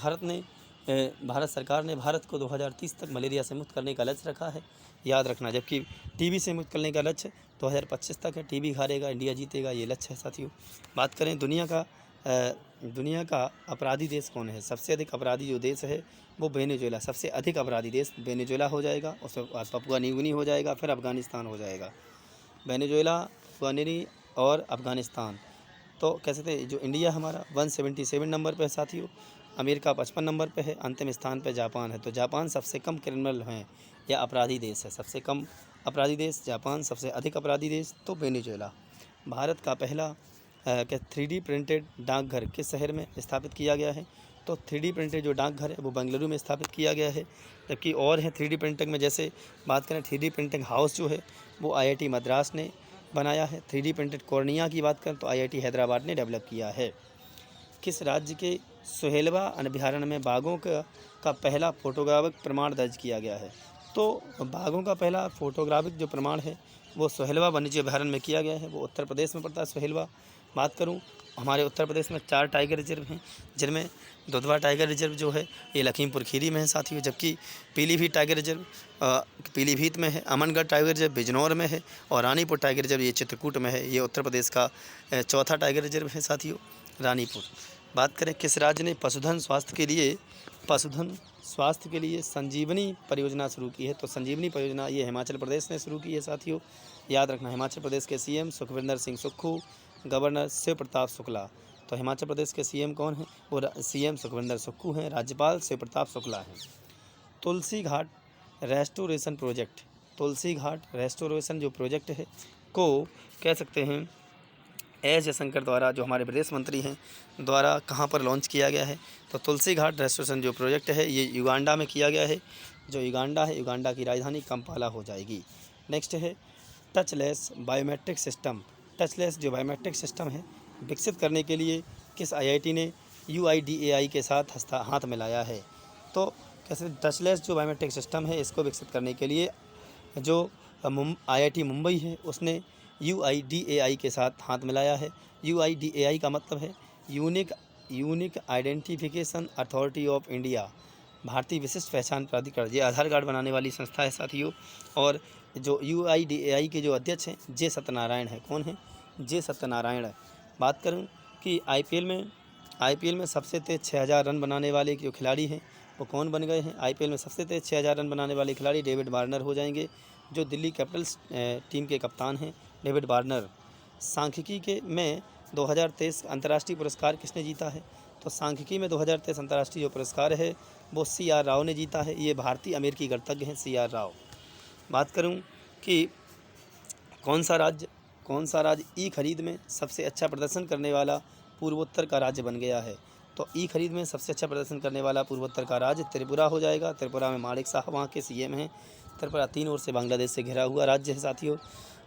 Speaker 1: भारत सरकार ने भारत को 2030 तक मलेरिया से मुक्त करने का लक्ष्य रखा है, याद रखना। जबकि TB से मुक्त करने का लक्ष्य 2025 तक है। TB हारेगा, इंडिया जीतेगा, ये लक्ष्य है साथियों। बात करें दुनिया का अपराधी देश कौन है? सबसे अधिक अपराधी जो देश है वो वेनेजुएला, सबसे अधिक अपराधी देश वेनेजुएला हो जाएगा। उसके बाद पपुआ न्यू गिनी हो जाएगा, फिर अफगानिस्तान हो जाएगा। वेनेजुएला, पपुआ न्यू गिनी और अफगानिस्तान। तो कह सकते हैं जो इंडिया हमारा 177 नंबर पे है साथियों, अमेरिका 55 नंबर पे है, अंतिम स्थान पे जापान है। तो जापान सबसे कम क्रिमिनल हैं या अपराधी देश है, सबसे कम अपराधी देश जापान, सबसे अधिक अपराधी देश तो वेनेजुएला। भारत का पहला 3D प्रिंटेड डाकघर किस शहर में स्थापित किया गया है? तो 3D प्रिंटेड जो डाकघर है वो बेंगलुरु में स्थापित किया गया है। जबकि और है 3D प्रिंटिंग में, जैसे बात करें 3D प्रिंटिंग हाउस जो है वो IIT मद्रास ने बनाया है। 3D प्रिंटेड कॉर्निया की बात करें तो IIT हैदराबाद ने डेवलप किया है। किस राज्य के सोहेलवा अभयारण्य में बाघों का पहला फोटोग्राफिक प्रमाण दर्ज किया गया है? तो बाघों का पहला फोटोग्राफिक जो प्रमाण है वो सोहेलवा वन्यजीव अभयारण्य में किया गया है, वो उत्तर प्रदेश में पड़ता है सोहेलवा। बात करूं हमारे उत्तर प्रदेश में 4 टाइगर रिजर्व हैं, जिनमें दुधवा टाइगर रिजर्व जो है ये लखीमपुर खीरी में है साथियों। जबकि पीलीभीत टाइगर रिजर्व पीलीभीत में है, अमनगढ़ टाइगर रिजर्व बिजनौर में है, और रानीपुर टाइगर रिजर्व ये चित्रकूट में है। ये उत्तर प्रदेश का चौथा टाइगर रिजर्व है साथियों, रानीपुर। बात करें किस राज्य ने पशुधन स्वास्थ्य के लिए संजीवनी परियोजना शुरू की है? तो संजीवनी परियोजना ये हिमाचल प्रदेश ने शुरू की है साथियों, याद रखना। हिमाचल प्रदेश के CM सुखविंदर सिंह सुक्खू, गवर्नर शिव प्रताप शुक्ला। तो हिमाचल प्रदेश के CM कौन है? वो CM सुखविंदर सुक्खू हैं, राज्यपाल शिव प्रताप शुक्ला हैं। Tulsi Ghat restoration project, Tulsi Ghat restoration जो प्रोजेक्ट है को कह सकते हैं S जयशंकर द्वारा, जो हमारे विदेश मंत्री हैं, द्वारा कहाँ पर लॉन्च किया गया है? तो तुलसी घाट रेस्टोरेशन जो प्रोजेक्ट है ये युगांडा में किया गया है। जो युगांडा है, युगांडा की राजधानी कंपाला हो जाएगी। नेक्स्ट है टचलेस बायोमेट्रिक सिस्टम। टचलेस जो बायोमेट्रिक सिस्टम है विकसित करने के लिए किस IIT ने UIDAI के साथ हाथ मिलाया है? तो कैसे टचलेस जो बायोमेट्रिक सिस्टम है इसको विकसित करने के लिए जो IIT मुंबई है उसने UIDAI के साथ हाथ मिलाया है। UIDAI का मतलब है unique identification authority of India, भारतीय विशिष्ट पहचान प्राधिकरण। ये आधार कार्ड बनाने वाली संस्था है साथियों। और जो UIDAI के जो अध्यक्ष हैं जे सत्यनारायण है। कौन है? जे सत्यनारायण। बात करूं कि आईपीएल में सबसे तेज 6000 रन बनाने वाले जो खिलाड़ी हैं वो कौन बन गए हैं? आईपीएल में सबसे तेज 6000 रन बनाने वाले खिलाड़ी डेविड वार्नर हो जाएंगे, जो दिल्ली कैपिटल्स टीम के कप्तान हैं डेविड वार्नर। सांख्यिकी के में 2023 अंतर्राष्ट्रीय पुरस्कार किसने जीता है? तो सांख्यिकी में 2023 अंतर्राष्ट्रीय जो पुरस्कार है वो CR राव ने जीता है। ये भारतीय अमेरिकी गणितज्ञ हैं CR राव। बात करूं कि कौन सा राज्य ई खरीद में सबसे अच्छा प्रदर्शन करने वाला पूर्वोत्तर का राज्य बन गया है? तो ई खरीद में सबसे अच्छा प्रदर्शन करने वाला पूर्वोत्तर का राज्य त्रिपुरा हो जाएगा। त्रिपुरा में माणिक साहब वहाँ के CM हैं। त्रिपुरा 3 ओर से बांग्लादेश से घिरा हुआ राज्य है साथियों।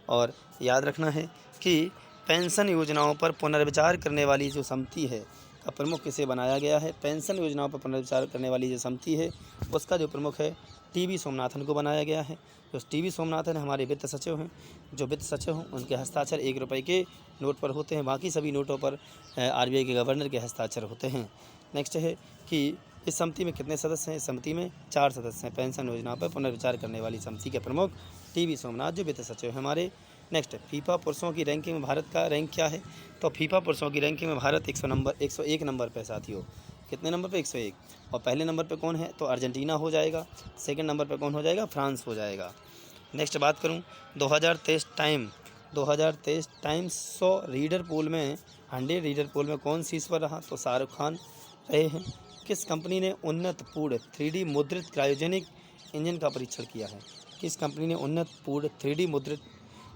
Speaker 1: और याद रखना है कि पेंशन योजनाओं पर पुनर्विचार करने वाली जो समिति है का प्रमुख किसे बनाया गया है? पेंशन योजनाओं पर पुनर्विचार करने वाली जो समिति है उसका जो प्रमुख है TB सोमनाथन को बनाया गया है। जो TB सोमनाथन हमारे वित्त सचिव हैं। जो वित्त सचिव हैं उनके हस्ताक्षर 1 रुपये के नोट पर होते हैं, बाकी सभी नोटों पर RBI के गवर्नर के हस्ताक्षर होते हैं। नेक्स्ट है कि इस समिति में कितने सदस्य हैं? इस समिति में 4 सदस्य हैं। पेंशन योजना पर पुनर्विचार करने वाली समिति के प्रमुख TB सोमनाथ जो वित्त सचिव हैं हमारे। नेक्स्ट फीफा पुरुषों की रैंकिंग में भारत का रैंक क्या है? तो फीफा पुरुषों की रैंकिंग में भारत 101 नंबर पर साथियों। कितने नंबर पे? 101। और पहले नंबर पे कौन है? तो अर्जेंटीना हो जाएगा। सेकंड नंबर पे कौन हो जाएगा? फ्रांस हो जाएगा। नेक्स्ट बात करूं 2023 टाइम्स 100 रीडर पोल में 100 रीडर पोल में कौन शीर्ष पर रहा? तो शाहरुख खान रहे हैं। किस कंपनी ने उन्नत पूर्ण 3D मुद्रित क्रायोजेनिक इंजन का परीक्षण किया है? किस कंपनी ने उन्नत पूर्ण 3D मुद्रित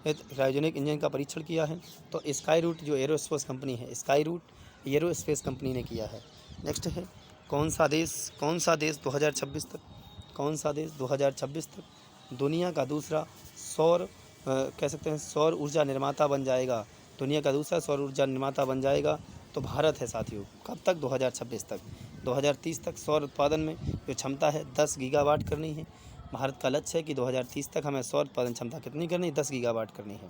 Speaker 1: क्रायोजेनिक इंजन का परीक्षण किया है? तो स्काई रूट जो एरोस्पेस कंपनी है, स्काई रूट एरोस्पेस कंपनी ने किया है। नेक्स्ट है कौन सा देश 2026 तक दुनिया का दूसरा सौर ऊर्जा निर्माता बन जाएगा? दुनिया का दूसरा सौर ऊर्जा निर्माता बन जाएगा तो भारत है साथियों। कब तक? 2026 तक। 2030 तक सौर उत्पादन में जो क्षमता है 10 गीगावाट करनी है। भारत का लक्ष्य है कि 2030 तक हमें सौर उत्पादन क्षमता कितनी करनी है? 10 गीगावाट करनी है।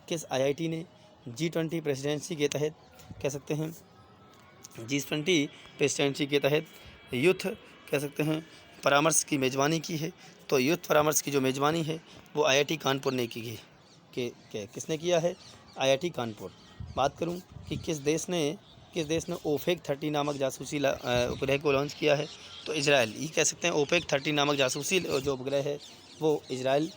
Speaker 1: किस IIT ने G20 प्रेसिडेंसी के तहत G20 प्रेसिडेंसी के तहत यूथ परामर्श की मेज़बानी की है? तो यूथ परामर्श की जो मेज़बानी है वो IIT कानपुर ने की है। किसने किया है? IIT कानपुर। बात करूं कि किस देश ने OPEC 30 नामक जासूसी उपग्रह को लॉन्च किया है? तो इजराइल। ये कह सकते हैं OPEC 30 नामक जासूसी जो उपग्रह है वो इजराइल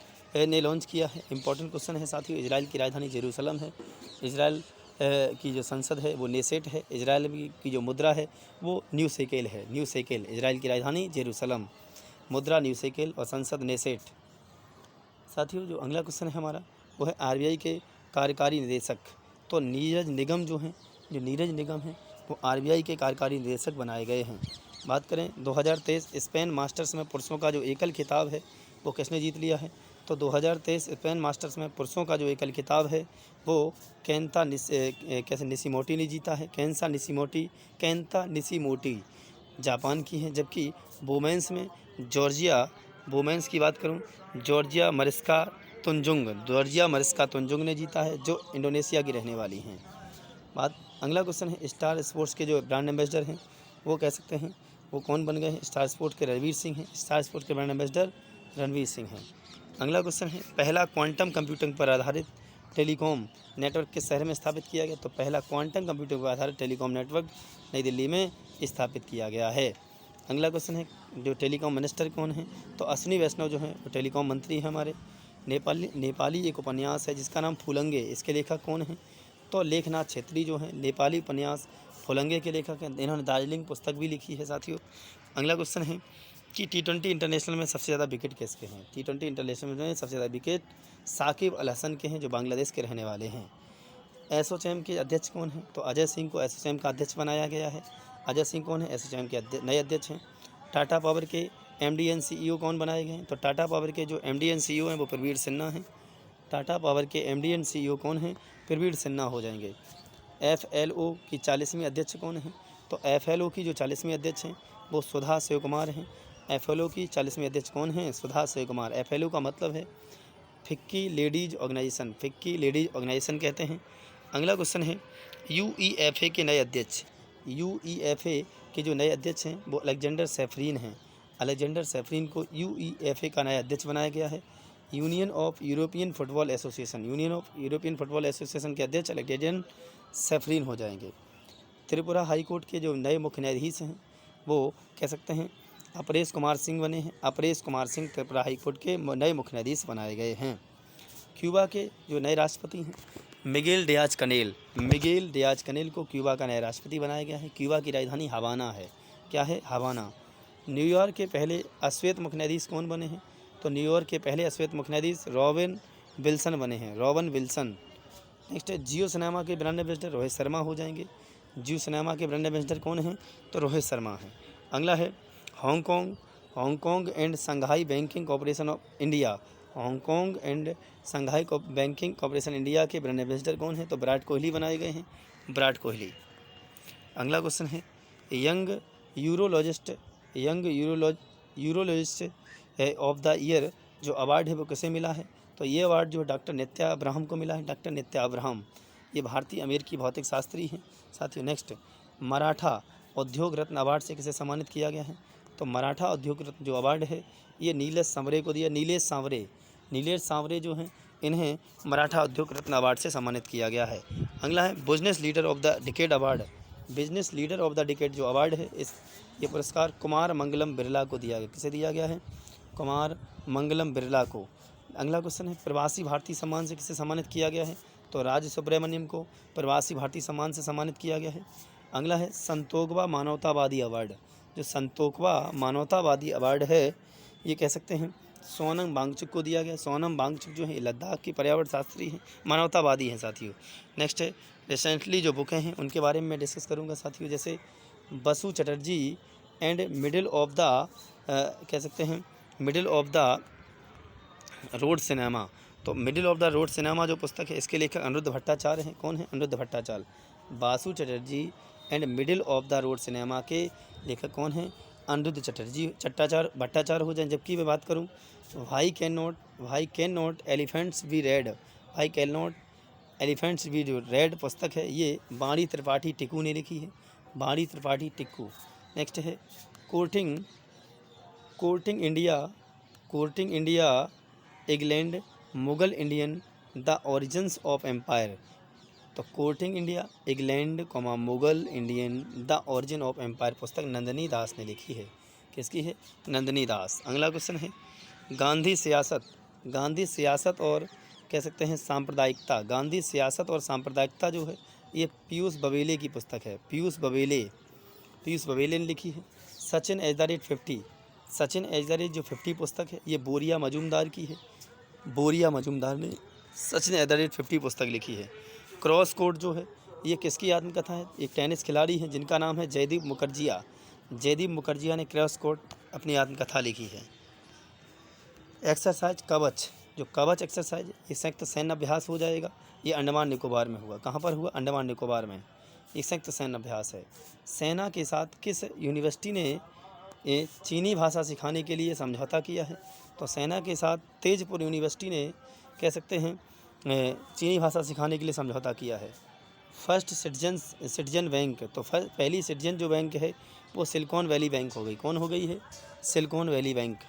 Speaker 1: ने लॉन्च किया है। इंपॉर्टेंट क्वेश्चन है साथियों। इजराइल की राजधानी जेरूसलम है। इजराइल की जो संसद है वो नेसेट है। इजराइल की जो मुद्रा है वो न्यू शेकेल है। New shekel. इजराइल की राजधानी जेरूसलम, मुद्रा न्यू शेकेल और संसद नेसेट। साथियों जो अगला क्वेश्चन है हमारा वो है RBI के कार्यकारी निदेशक। तो नीरज निगम हैं वो RBI के कार्यकारी निदेशक बनाए गए हैं। बात करें 2023 स्पेन मास्टर्स में पुरुषों का जो एकल खिताब है वो किसने जीत लिया है? तो 2023 स्पेन मास्टर्स में पुरुषों का जो एकल खिताब है वो केंता निशिमोटी ने जीता है। केंता निशिमोटी जापान की हैं। जबकि वुमेन्स की बात करूं जॉर्जिया मरिस्का तुंजुंग ने जीता है, जो इंडोनेशिया की रहने वाली हैं। अगला क्वेश्चन है स्टार स्पोर्ट्स के जो ब्रांड एम्बेसडर हैं वो कह सकते हैं वो कौन बन गए हैं? स्टार स्पोर्ट्स के रणवीर सिंह हैं। स्टार स्पोर्ट्स के ब्रांड एम्बेसडर रणवीर सिंह हैं। अगला क्वेश्चन है पहला क्वांटम कंप्यूटिंग पर आधारित टेलीकॉम नेटवर्क किस शहर में स्थापित किया गया? तो पहला क्वांटम कंप्यूटिंग पर आधारित टेलीकॉम नेटवर्क नई दिल्ली में स्थापित किया गया है। अगला क्वेश्चन है जो टेलीकॉम मिनिस्टर कौन है? तो अश्विनी वैष्णव जो हैं वो टेलीकॉम मंत्री हैं हमारे। नेपाली एक उपन्यास है जिसका नाम फुलंगे, इसके लेखक कौन हैं? तो लेखनाथ छेत्री जो हैं नेपाली उपन्यास फुलंगे के लेखक हैं। इन्होंने दार्जिलिंग पुस्तक भी लिखी है साथियों। अगला क्वेश्चन है कि T20 इंटरनेशनल में सबसे ज़्यादा विकेट किसके हैं? T20 इंटरनेशनल में सबसे ज़्यादा विकेट साकिब अल हसन के हैं जो बांग्लादेश के रहने वाले हैं। एसोचैम के अध्यक्ष कौन हैं? तो अजय सिंह को एसोचैम का अध्यक्ष बनाया गया है। अजय सिंह कौन है? एसोचैम के नए अध्यक्ष हैं। टाटा पावर के MD एंड CEO कौन बनाए गए हैं? तो टाटा पावर के जो MD एंड CEO हैं वो प्रवीण सिन्हा हैं। टाटा पावर के MD एंड CEO कौन हैं? प्रवीण सिन्हा हो जाएंगे। FLO की 40वीं अध्यक्ष कौन हैं? तो FLO की जो 40वीं अध्यक्ष हैं वो सुधा शिवकुमार हैं। FLO की 40वीं अध्यक्ष कौन हैं? सुधा शिवकुमार। FLO का मतलब है फिक्की लेडीज ऑर्गेनाइजेशन कहते हैं। अगला क्वेश्चन है UEFA के नए अध्यक्ष। UEFA के जो नए अध्यक्ष हैं वो अलेक्जेंडर सेफरीन हैं। अलेक्जेंडर सेफरीन को UEFA का नया अध्यक्ष बनाया गया है। Union of European football association, union of European football association के अध्यक्ष एलेक्जेंडर सैफरीन हो जाएंगे। त्रिपुरा हाई कोर्ट के जो नए मुख्य न्यायाधीश हैं वो कह सकते हैं अपरेश कुमार सिंह बने हैं। अपरेश कुमार सिंह त्रिपुरा हाई कोर्ट के नए मुख्य न्यायाधीश बनाए गए हैं। क्यूबा के जो नए राष्ट्रपति हैं मिगेल डियाज कनेल, मिगेल डियाज कनेल को क्यूबा का नया राष्ट्रपति बनाया गया है। क्यूबा की राजधानी हवाना है। क्या है? हवाना। न्यूयॉर्क के पहले अश्वेत मुख्य न्यायाधीश कौन बने हैं? तो न्यूयॉर्क के पहले अश्वेत मुख्य न्यायाधीश रॉबिन विल्सन बने हैं, रॉबिन विल्सन। नेक्स्ट है जियो सिनेमा के ब्रांड एम्बेसडर रोहित शर्मा हो जाएंगे। जियो सिनेमा के ब्रांड एम्बेसडर कौन हैं? तो रोहित शर्मा हैं। अगला है Hong Kong, Hong Kong and Shanghai banking corporation of India, Hong Kong and Shanghai banking corporation India के ब्रांड एम्बेसडर कौन है? तो विराट कोहली बनाए गए हैं, विराट कोहली। अगला क्वेश्चन है young urologist, young urologist of the year जो अवार्ड है वो किसे मिला है? तो ये अवार्ड जो डॉक्टर नित्या अब्राहम को मिला है, डॉक्टर नित्या अब्राहम। ये भारतीय अमेरिकी भौतिक शास्त्री हैं। साथियों नेक्स्ट मराठा उद्योग रत्न अवार्ड से किसे सम्मानित किया गया है? तो मराठा उद्योग रत्न जो अवार्ड है ये नीलेश सांवरे को दिया, नीलेश सांवरे, नीलेश सांवरे जो हैं इन्हें मराठा उद्योग रत्न अवार्ड से सम्मानित किया गया है। अगला है business leader of the decade award, business leader of the decade जो अवार्ड है ये पुरस्कार कुमार मंगलम बिरला को दिया गया। किसे दिया गया है? कुमार मंगलम बिरला को। अगला क्वेश्चन है प्रवासी भारतीय सम्मान से किसे सम्मानित किया गया है? तो राज सुब्रमण्यम को प्रवासी भारतीय सम्मान से सम्मानित किया गया है। अगला है संतोखवा मानवतावादी अवार्ड, जो संतोखवा मानवतावादी अवार्ड है ये कह सकते हैं सोनम वांगचुक को दिया गया। सोनम वांगचुक जो है लद्दाख की पर्यावरण शास्त्री हैं, मानवतावादी हैं साथियों। नेक्स्ट है रिसेंटली जो बुकें हैं उनके बारे में मैं डिस्कस करूंगा साथियों, जैसे Basu Chatterjee and middle of the कह सकते हैं middle of the road cinema. तो middle of the road cinema जो पुस्तक है इसके लेखक अनिरुद्ध भट्टाचार्य हैं। कौन है? Aniruddha Bhattacharya. Basu Chatterjee and middle of the road cinema के लेखक कौन हैं? अनिरुद्ध चटर्जी भट्टाचार्य हो जाए। जबकि मैं बात करूं why can not elephants be red, why can not elephants be जो रेड पुस्तक है ये बाणी त्रिपाठी टिक्कू ने लिखी है, बाणी त्रिपाठी टिक्कू। नेक्स्ट है courting India England Mughal Indian the origins of empire. तो courting India England Mughal Indian the origin of empire पुस्तक नंदिनी दास ने लिखी है। किसकी है? नंदिनी दास। अगला क्वेश्चन है गांधी सियासत और कह सकते हैं सांप्रदायिकता, गांधी सियासत और सांप्रदायिकता जो है ये पीयूष बवेले की पुस्तक है, पीयूष बवेले ने लिखी है। सचिन एट द रेट 50 पुस्तक है ये बोरिया मजूमदार की है, बोरिया मजूमदार ने सचिन एट द रेट 50 पुस्तक लिखी है। क्रॉस कोर्ट जो है ये किसकी आत्मकथा है? एक टेनिस खिलाड़ी हैं जिनका नाम है जयदीप मुखर्जिया ने क्रॉस कोर्ट अपनी आत्मकथा लिखी है। एक्सरसाइज कवच, जो कवच एक्सरसाइज ये संयुक्त सैन्य अभ्यास हो जाएगा, ये अंडमान निकोबार में हुआ। कहाँ पर हुआ? अंडमान निकोबार में। एक संयुक्त सैन्य अभ्यास है। सेना के साथ किस यूनिवर्सिटी ने चीनी भाषा सिखाने के लिए समझौता किया है? तो सेना के साथ तेजपुर यूनिवर्सिटी ने कह सकते हैं चीनी भाषा सिखाने के लिए समझौता किया है। फर्स्ट सिटीजन बैंक, तो पहली सिटीजन जो बैंक है वो सिलिकॉन वैली बैंक हो गई। कौन हो गई है? Silicon valley bank.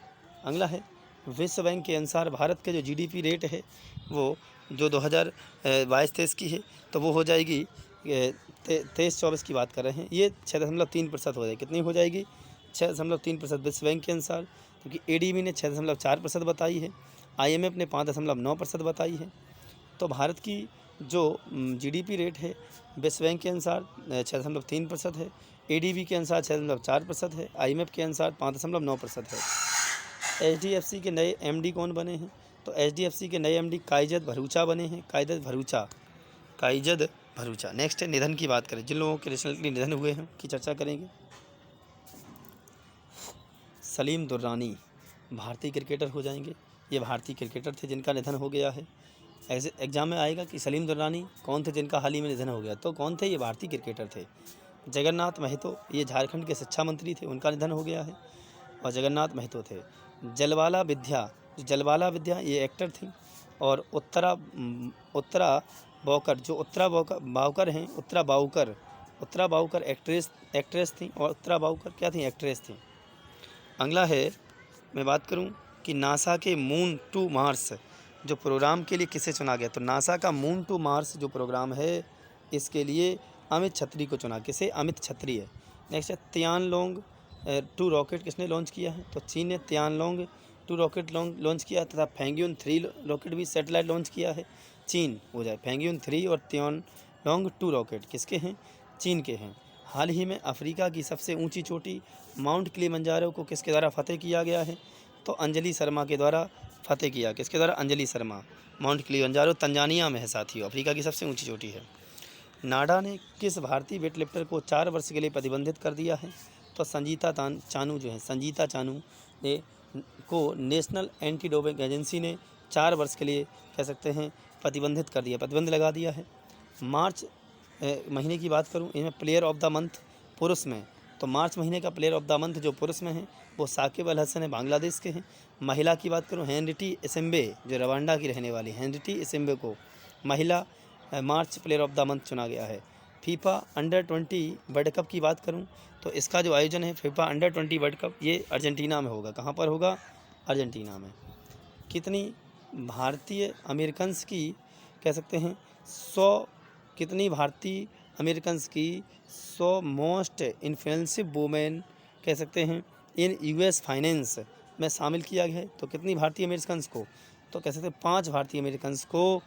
Speaker 1: अगला है विश्व बैंक के अनुसार भारत के जो जीडीपी रेट है वो जो 2022-23 की है तो वो हो जाएगी 23-24 की बात कर रहे हैं, ये 6.3% हो जाएगी। कितनी हो जाएगी? 6.3% विश्व बैंक के अनुसार, क्योंकि एडीबी ने 6.4% बताई है, IMF ने 5.9% बताई है। तो भारत की जो जीडीपी रेट है विश्व बैंक के अनुसार 6.3% है, एडीबी के अनुसार 6.4% है, IMF के अनुसार 5.9% है। HDFC के नए MD कौन बने हैं? तो HDFC के नए MD काइजद भरूचा बने हैं, काइजद भरूचा। नेक्स्ट है निधन की बात करें, जिन लोगों के रिसेंटली निधन हुए हैं की चर्चा करेंगे। सलीम दुर्रानी भारतीय क्रिकेटर हो जाएंगे, ये भारतीय क्रिकेटर थे जिनका निधन हो गया है। ऐसे एग्जाम में आएगा कि सलीम दुर्रानी कौन थे जिनका हाल ही में निधन हो गया, तो कौन थे? ये भारतीय क्रिकेटर थे। जगन्नाथ महतो ये झारखंड के शिक्षा मंत्री थे, उनका निधन हो गया है और जगन्नाथ महतो थे। जलवाला विद्या ये एक्टर थी। और उत्तरा बाउकर एक्ट्रेस थी, और उत्तरा बाउकर क्या थी? एक्ट्रेस थी। अगला है मैं बात करूं कि नासा के मून टू मार्स जो प्रोग्राम के लिए किसे चुना गया? तो नासा का मून टू मार्स जो प्रोग्राम है इसके लिए अमित छत्री को चुना। किसे? अमित छत्री है। नेक्स्ट है तियानलोंग 2 रॉकेट किसने लॉन्च किया है? तो चीन ने तियानलोंग 2 रॉकेट लॉन्च किया तथा फेंगयुन 3 रॉकेट भी सैटेलाइट लॉन्च किया है। चीन हो जाए। फेंगयुन 3 और तियानलोंग 2 रॉकेट किसके हैं? चीन के हैं। हाल ही में अफ्रीका की सबसे ऊंची चोटी माउंट किलिमंजारो को किसके द्वारा फतेह किया गया है? तो अंजलि शर्मा के द्वारा फतेह किया। किसके द्वारा? Anjali Sharma. Mount Kilimanjaro Tanzania में है साथियों, अफ्रीका की सबसे ऊंची चोटी है। नाडा ने किस भारतीय वेटलिफ्टर को 4 वर्ष के लिए प्रतिबंधित कर दिया है? तो संजीता चानू जो है, संजीता चानू ने को नेशनल एंटी डोपिंग एजेंसी ने 4 वर्ष के लिए कह सकते हैं प्रतिबंधित कर दिया, प्रतिबंध लगा दिया है। मार्च महीने की बात करूं, इनमें प्लेयर ऑफ द मंथ पुरुष में, तो मार्च महीने का प्लेयर ऑफ द मंथ जो पुरुष में है वो साकिब अल हसन है, बांग्लादेश के हैं। महिला की बात करूं, हेनरिटी इसिम्बे जो रवांडा की रहने वाली, हेनरिटी इसिम्बे को महिला मार्च प्लेयर ऑफ द मंथ चुना गया है। फीफा अंडर 20 वर्ल्ड कप की बात करूं तो इसका जो आयोजन है फीफा अंडर 20 वर्ल्ड कप ये अर्जेंटीना में होगा। कहाँ पर होगा? अर्जेंटीना में। कितनी भारतीय अमेरिकन्स की कह सकते हैं 100 कितनी भारतीय अमेरिकन्स की 100 मोस्ट इन्फ्लुएंसिव वुमेन कह सकते हैं इन यूएस फाइनेंस में शामिल किया गया है? तो कितनी भारतीय अमेरिकन्स को? तो कह सकते हैं 5 भारतीय अमेरिकन्स को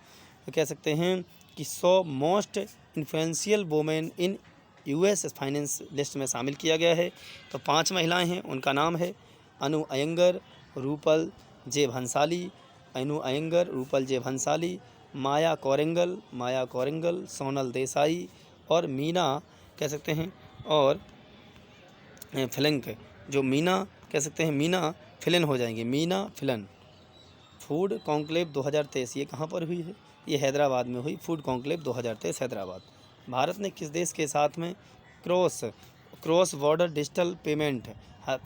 Speaker 1: कह सकते हैं कि 100 most influential women in US finance list में शामिल किया गया है। तो 5 महिलाएं हैं, उनका नाम है अनु अयंगर, रूपल जे भंसाली, अनु अयंगर, रूपल जे भंसाली, माया कोरेंगल, सोनल देसाई और मीना कह सकते हैं और फिलंक जो मीना कह सकते हैं मीना फिलन हो जाएंगे, मीना फिलन। फूड कॉन्क्लेव 2023 ये कहाँ पर हुई है? ये हैदराबाद में हुई, फूड कॉन्क्लेव 2023 हैदराबाद। भारत ने किस देश के साथ में क्रॉस बॉर्डर डिजिटल पेमेंट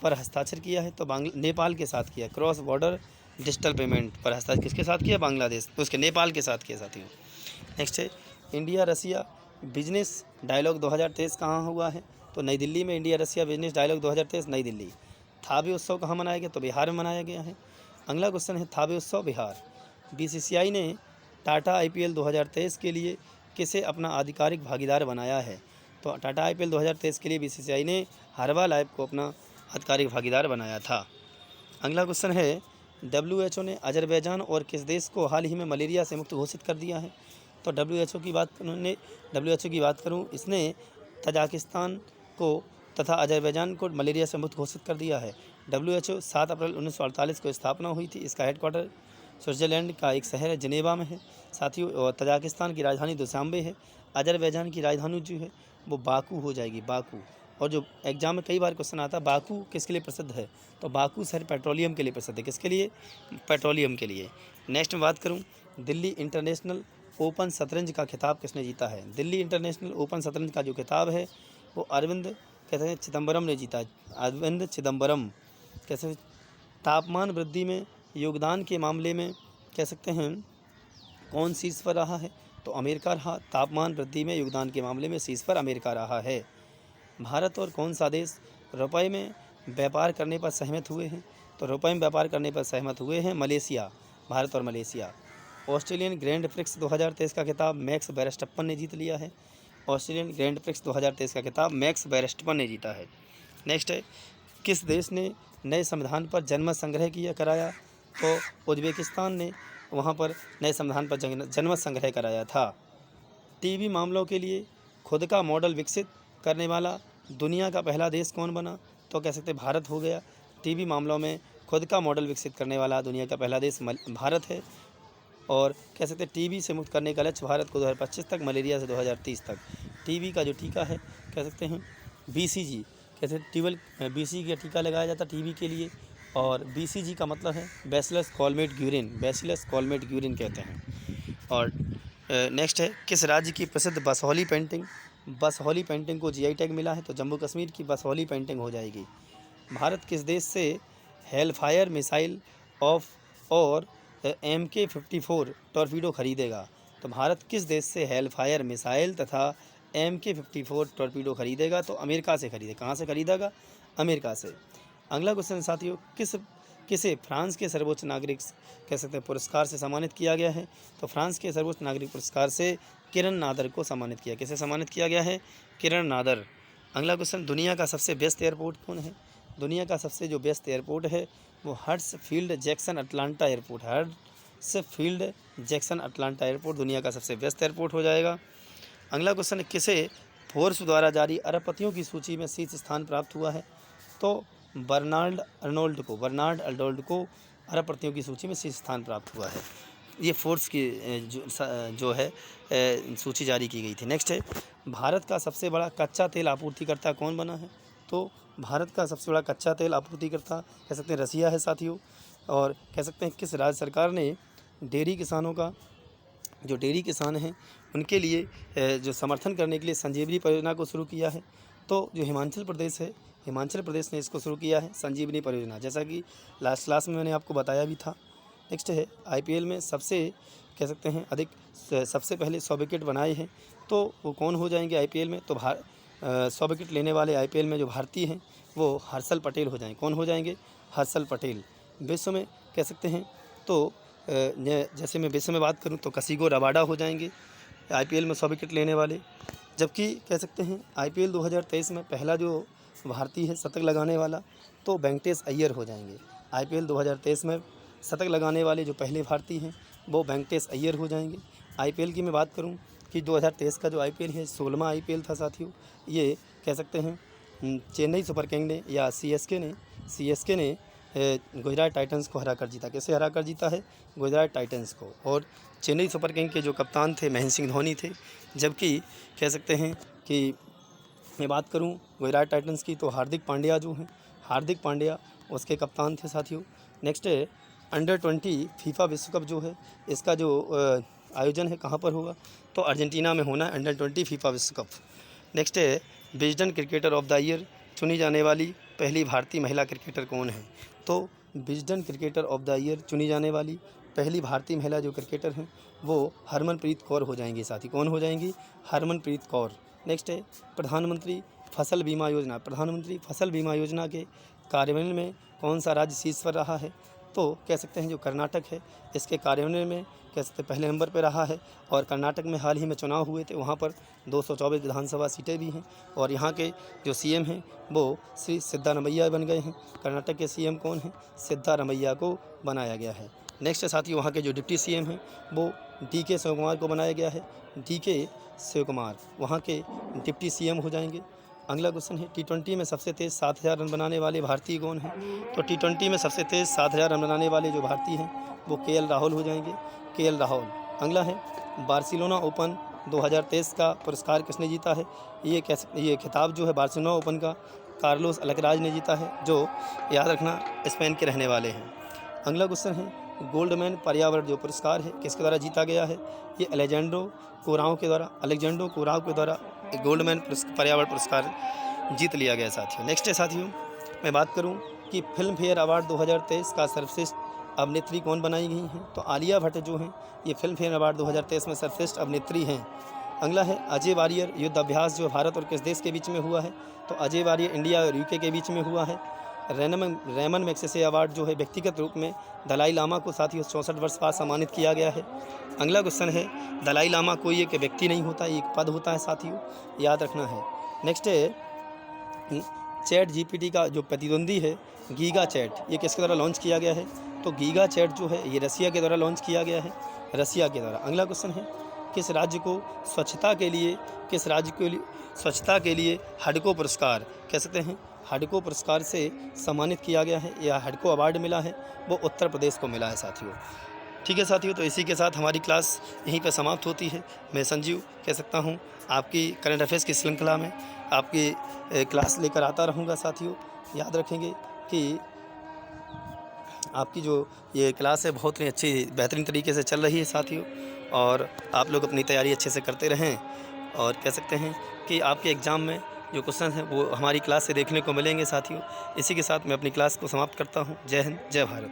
Speaker 1: पर हस्ताक्षर किया है? तो नेपाल के साथ किया। क्रॉस बॉर्डर डिजिटल पेमेंट पर हस्ताक्षर किसके साथ किया? बांग्लादेश, तो उसके नेपाल के साथ किया साथियों। नेक्स्ट है इंडिया रसिया बिजनेस डायलॉग 2023 कहाँ हुआ है? तो नई दिल्ली में इंडिया रसिया बिजनेस डायलॉग 2023 नई दिल्ली। थाबे उत्सव कहाँ मनाया गया? तो बिहार में मनाया गया है। अगला क्वेश्चन है थाबे उत्सव बिहार। बीसीसीआई ने टाटा आईपीएल 2023 के लिए किसे अपना आधिकारिक भागीदार बनाया है? तो टाटा आईपीएल 2023 के लिए बीसीसीआई ने हर्बालाइफ को अपना आधिकारिक भागीदार बनाया था। अगला क्वेश्चन है डब्ल्यूएचओ ने अजरबैजान और किस देश को हाल ही में मलेरिया से मुक्त घोषित कर दिया है? तो डब्ल्यूएचओ की बात करूं, इसने तजाकिस्तान को तथा अजरबैजान को मलेरिया से मुक्त घोषित कर दिया है। डब्ल्यूएचओ 7 अप्रैल 1948 को स्थापना हुई थी। इसका हेडक्वार्टर स्विट्जरलैंड का एक शहर है जिनेवा में है साथियों। और तजाकिस्तान की राजधानी दुशांबे है। अजरबैजान की राजधानी जो है वो बाकू हो जाएगी, बाकू। और जो एग्जाम में कई बार क्वेश्चन आता है बाकू किसके लिए प्रसिद्ध है? तो बाकू शहर पेट्रोलियम के लिए प्रसिद्ध है। किसके लिए? पेट्रोलियम के लिए। नेक्स्ट में बात करूँ, दिल्ली इंटरनेशनल ओपन शतरंज का खिताब किसने जीता है? दिल्ली इंटरनेशनल ओपन शतरंज का जो खिताब है वो अरविंद कहते हैं चिदम्बरम ने जीता। अरविंद चिदम्बरम। कैसे तापमान वृद्धि में योगदान के मामले में कह सकते हैं कौन शीर्ष पर रहा है? तो अमेरिका रहा। तापमान वृद्धि में योगदान के मामले में शीर्ष पर अमेरिका रहा है। भारत और कौन सा देश रुपये में व्यापार करने पर सहमत हुए हैं? तो रुपये में व्यापार करने पर सहमत हुए हैं मलेशिया, भारत और मलेशिया। ऑस्ट्रेलियन ग्रैंड प्रिक्स 2023 का खिताब मैक्स वेरस्टप्पन ने जीत लिया है। ऑस्ट्रेलियन ग्रैंड प्रिक्स 2023 का खिताब मैक्स वेरस्टप्पन ने जीता है। नेक्स्ट है किस देश ने नए संविधान पर जनमत संग्रह कराया? तो उज्बेकिस्तान ने वहाँ पर नए संविधान पर जनमत संग्रह कराया था। टीबी मामलों के लिए खुद का मॉडल विकसित करने वाला दुनिया का पहला देश कौन बना? तो कह सकते भारत हो गया। टीबी मामलों में खुद का मॉडल विकसित करने वाला दुनिया का पहला देश भारत है। और कह सकते टीबी से मुक्त करने का लक्ष्य भारत को 2025 तक, मलेरिया से 2030 तक। टीबी का जो टीका है कह सकते हैं बीसीजी, कैसे BCG का टीका लगाया जाता टीबी के लिए। और BCG का मतलब है बैसिलस कॉलमेट ग्यूरिन, बैसिलस कॉलमेट ग्यूरिन कहते हैं। और नेक्स्ट है किस राज्य की प्रसिद्ध बसौली पेंटिंग को GI टैग मिला है? तो जम्मू कश्मीर की बसौली पेंटिंग हो जाएगी। भारत किस देश से हेलफायर मिसाइल और MK-54 टॉर्पीडो खरीदेगा? तो भारत किस देश से हेलफायर मिसाइल तथा MK-54 टॉर्पीडो खरीदेगा? तो अमेरिका से खरीदेगा। कहाँ से खरीदेगा? अमेरिका से। अगला क्वेश्चन साथियों, किस किसे फ्रांस के सर्वोच्च नागरिक कह सकते हैं पुरस्कार से सम्मानित किया गया है? तो फ्रांस के सर्वोच्च नागरिक पुरस्कार से किरण नादर को सम्मानित किया। किसे सम्मानित किया गया है? किरण नादर। अगला क्वेश्चन, दुनिया का सबसे व्यस्त एयरपोर्ट कौन है? दुनिया का सबसे जो व्यस्त एयरपोर्ट है वो Huddersfield Jackson Atlanta airport. Huddersfield Jackson Atlanta airport दुनिया का सबसे व्यस्त एयरपोर्ट हो जाएगा। अगला क्वेश्चन, किसे फोर्ब्स द्वारा जारी अरबपतियों की सूची में शीर्ष स्थान प्राप्त हुआ है? तो बर्नार्ड अर्नोल्ड को अरबपतियों की सूची में शीर्ष स्थान प्राप्त हुआ है। ये फोर्ब्स की जो है सूची जारी की गई थी। नेक्स्ट है, भारत का सबसे बड़ा कच्चा तेल आपूर्तिकर्ता कौन बना है? तो भारत का सबसे बड़ा कच्चा तेल आपूर्तिकर्ता कह सकते हैं रसिया है साथियों। और कह सकते हैं किस राज्य सरकार ने डेयरी किसानों का, जो डेयरी किसान हैं उनके लिए जो समर्थन करने के लिए संजीवनी परियोजना को शुरू किया है? तो जो हिमाचल प्रदेश है, हिमाचल प्रदेश ने इसको शुरू किया है संजीवनी परियोजना, जैसा कि लास्ट क्लास में मैंने आपको बताया भी था। नेक्स्ट है, आईपीएल में सबसे कह सकते हैं अधिक सबसे पहले 100 विकेट बनाए हैं, तो वो कौन हो जाएंगे आईपीएल में? तो 100 विकेट लेने वाले आईपीएल में जो भारतीय हैं वो हर्षल पटेल हो जाएंगे। कौन हो जाएंगे? हर्षल पटेल। विश्व में कह सकते हैं तो जैसे मैं विश्व में बात करूं तो कसिगो रबाडा हो जाएंगे आईपीएल में 100 विकेट लेने वाले। जबकि कह सकते हैं आईपीएल 2023 में पहला जो भारतीय है शतक लगाने वाला तो वेंकटेश अय्यर हो जाएंगे। आईपीएल 2023 में शतक लगाने वाले जो पहले भारतीय हैं वो वेंकटेश अय्यर हो जाएंगे। आईपीएल की मैं बात करूं कि 2023 का जो आईपीएल है 16वां आईपीएल था साथियों। ये कह सकते हैं चेन्नई सुपर किंग ने या सीएसके ने गुजरात टाइटंस को हरा कर जीता। कैसे हरा कर जीता है? गुजरात टाइटंस को। और चेन्नई सुपर किंग के जो कप्तान थे महेंद्र सिंह धोनी थे। जबकि कह सकते हैं कि मैं बात करूं गुजरात टाइटंस की तो हार्दिक पांड्या उसके कप्तान थे साथियों। नेक्स्ट है, अंडर-20 फीफा विश्व कप जो है इसका जो आयोजन है कहाँ पर होगा? तो अर्जेंटीना में होना है अंडर-20 फीफा विश्व कप। नेक्स्ट है, Wisden cricketer of the year चुनी जाने वाली पहली भारतीय महिला क्रिकेटर कौन है? तो Wisden cricketer of the year चुनी जाने वाली पहली भारतीय महिला जो क्रिकेटर हैं वो हरमनप्रीत कौर हो जाएंगी साथी। कौन हो जाएंगी? हरमनप्रीत कौर। नेक्स्ट है, प्रधानमंत्री फसल बीमा योजना के कार्यान्वयन में कौन सा राज्य शीर्ष पर रहा है? तो कह सकते हैं जो कर्नाटक है इसके कार्यान्वयन में कह सकते हैं पहले नंबर पर रहा है। और कर्नाटक में हाल ही में चुनाव हुए थे, वहाँ पर 224 विधानसभा सीटें भी हैं। और यहाँ के जो सीएम हैं वो श्री सिद्धारमैया बन गए हैं। कर्नाटक के सीएम कौन हैं? सिद्धारमैया को बनाया गया है। नेक्स्ट साथी, वहाँ के जो डिप्टी सीएम हैं वो DK शिवकुमार को बनाया गया है। DK शिवकुमार वहाँ के डिप्टी सीएम हो जाएंगे। अगला क्वेश्चन है, T20 में सबसे तेज़ 7000 रन बनाने वाले भारतीय कौन हैं? तो T20 में सबसे तेज़ 7000 रन बनाने वाले जो भारतीय हैं वो KL राहुल हो जाएंगे। KL राहुल। अगला है, बार्सिलोना ओपन 2023 का पुरस्कार किसने जीता है? ये खिताब जो है बार्सिलोना ओपन का कार्लोस अल्कराज ने जीता है, जो याद रखना स्पेन के रहने वाले हैं। अगला क्वेश्चन है, गोल्डमैन पर्यावरण जो पुरस्कार है किसके द्वारा जीता गया है? ये अलेजेंड्रो कोराओ के द्वारा गोल्डमैन पर्यावरण पुरस्कार जीत लिया गया साथियों। नेक्स्ट है साथियों, मैं बात करूं कि फिल्म फेयर अवार्ड 2023 का सर्वश्रेष्ठ अभिनेत्री कौन बनाई गई हैं? तो आलिया भट्ट जो हैं ये फिल्म फेयर अवार्ड 2023 में सर्वश्रेष्ठ अभिनेत्री हैं। अगला है, अजय वारियर युद्ध अभ्यास जो भारत और किस देश के बीच में हुआ है? तो अजय वारियर इंडिया और UK के बीच में हुआ है। रेमन मैग्सेसे अवार्ड जो है व्यक्तिगत रूप में दलाई लामा को साथियों 64 वर्ष बाद सम्मानित किया गया है। अगला क्वेश्चन है, दलाई लामा कोई एक व्यक्ति नहीं होता, एक पद होता है साथियों, याद रखना है। नेक्स्ट है, चैट GPT का जो प्रतिद्वंदी है गीगा चैट, ये किसके द्वारा लॉन्च किया गया है? तो गीगा चैट जो है ये रसिया के द्वारा लॉन्च किया गया है, रसिया के द्वारा। अगला क्वेश्चन है, किस राज्य को स्वच्छता के लिए हडको पुरस्कार कह सकते हैं हडको पुरस्कार से सम्मानित किया गया है या हडको अवार्ड मिला है? वो उत्तर प्रदेश को मिला है साथियों। ठीक है साथियों, तो इसी के साथ हमारी क्लास यहीं पर समाप्त होती है। मैं संजीव कह सकता हूँ आपकी करंट अफेयर्स की श्रृंखला में आपकी क्लास लेकर आता रहूँगा साथियों। याद रखेंगे कि आपकी जो ये क्लास है बहुत ही अच्छी बेहतरीन तरीके से चल रही है साथियों, और आप लोग अपनी तैयारी अच्छे से करते रहें। और कह सकते हैं कि आपके एग्ज़ाम में जो क्वेश्चन हैं वो हमारी क्लास से देखने को मिलेंगे साथियों। इसी के साथ मैं अपनी क्लास को समाप्त करता हूँ। जय हिंद, जय भारत।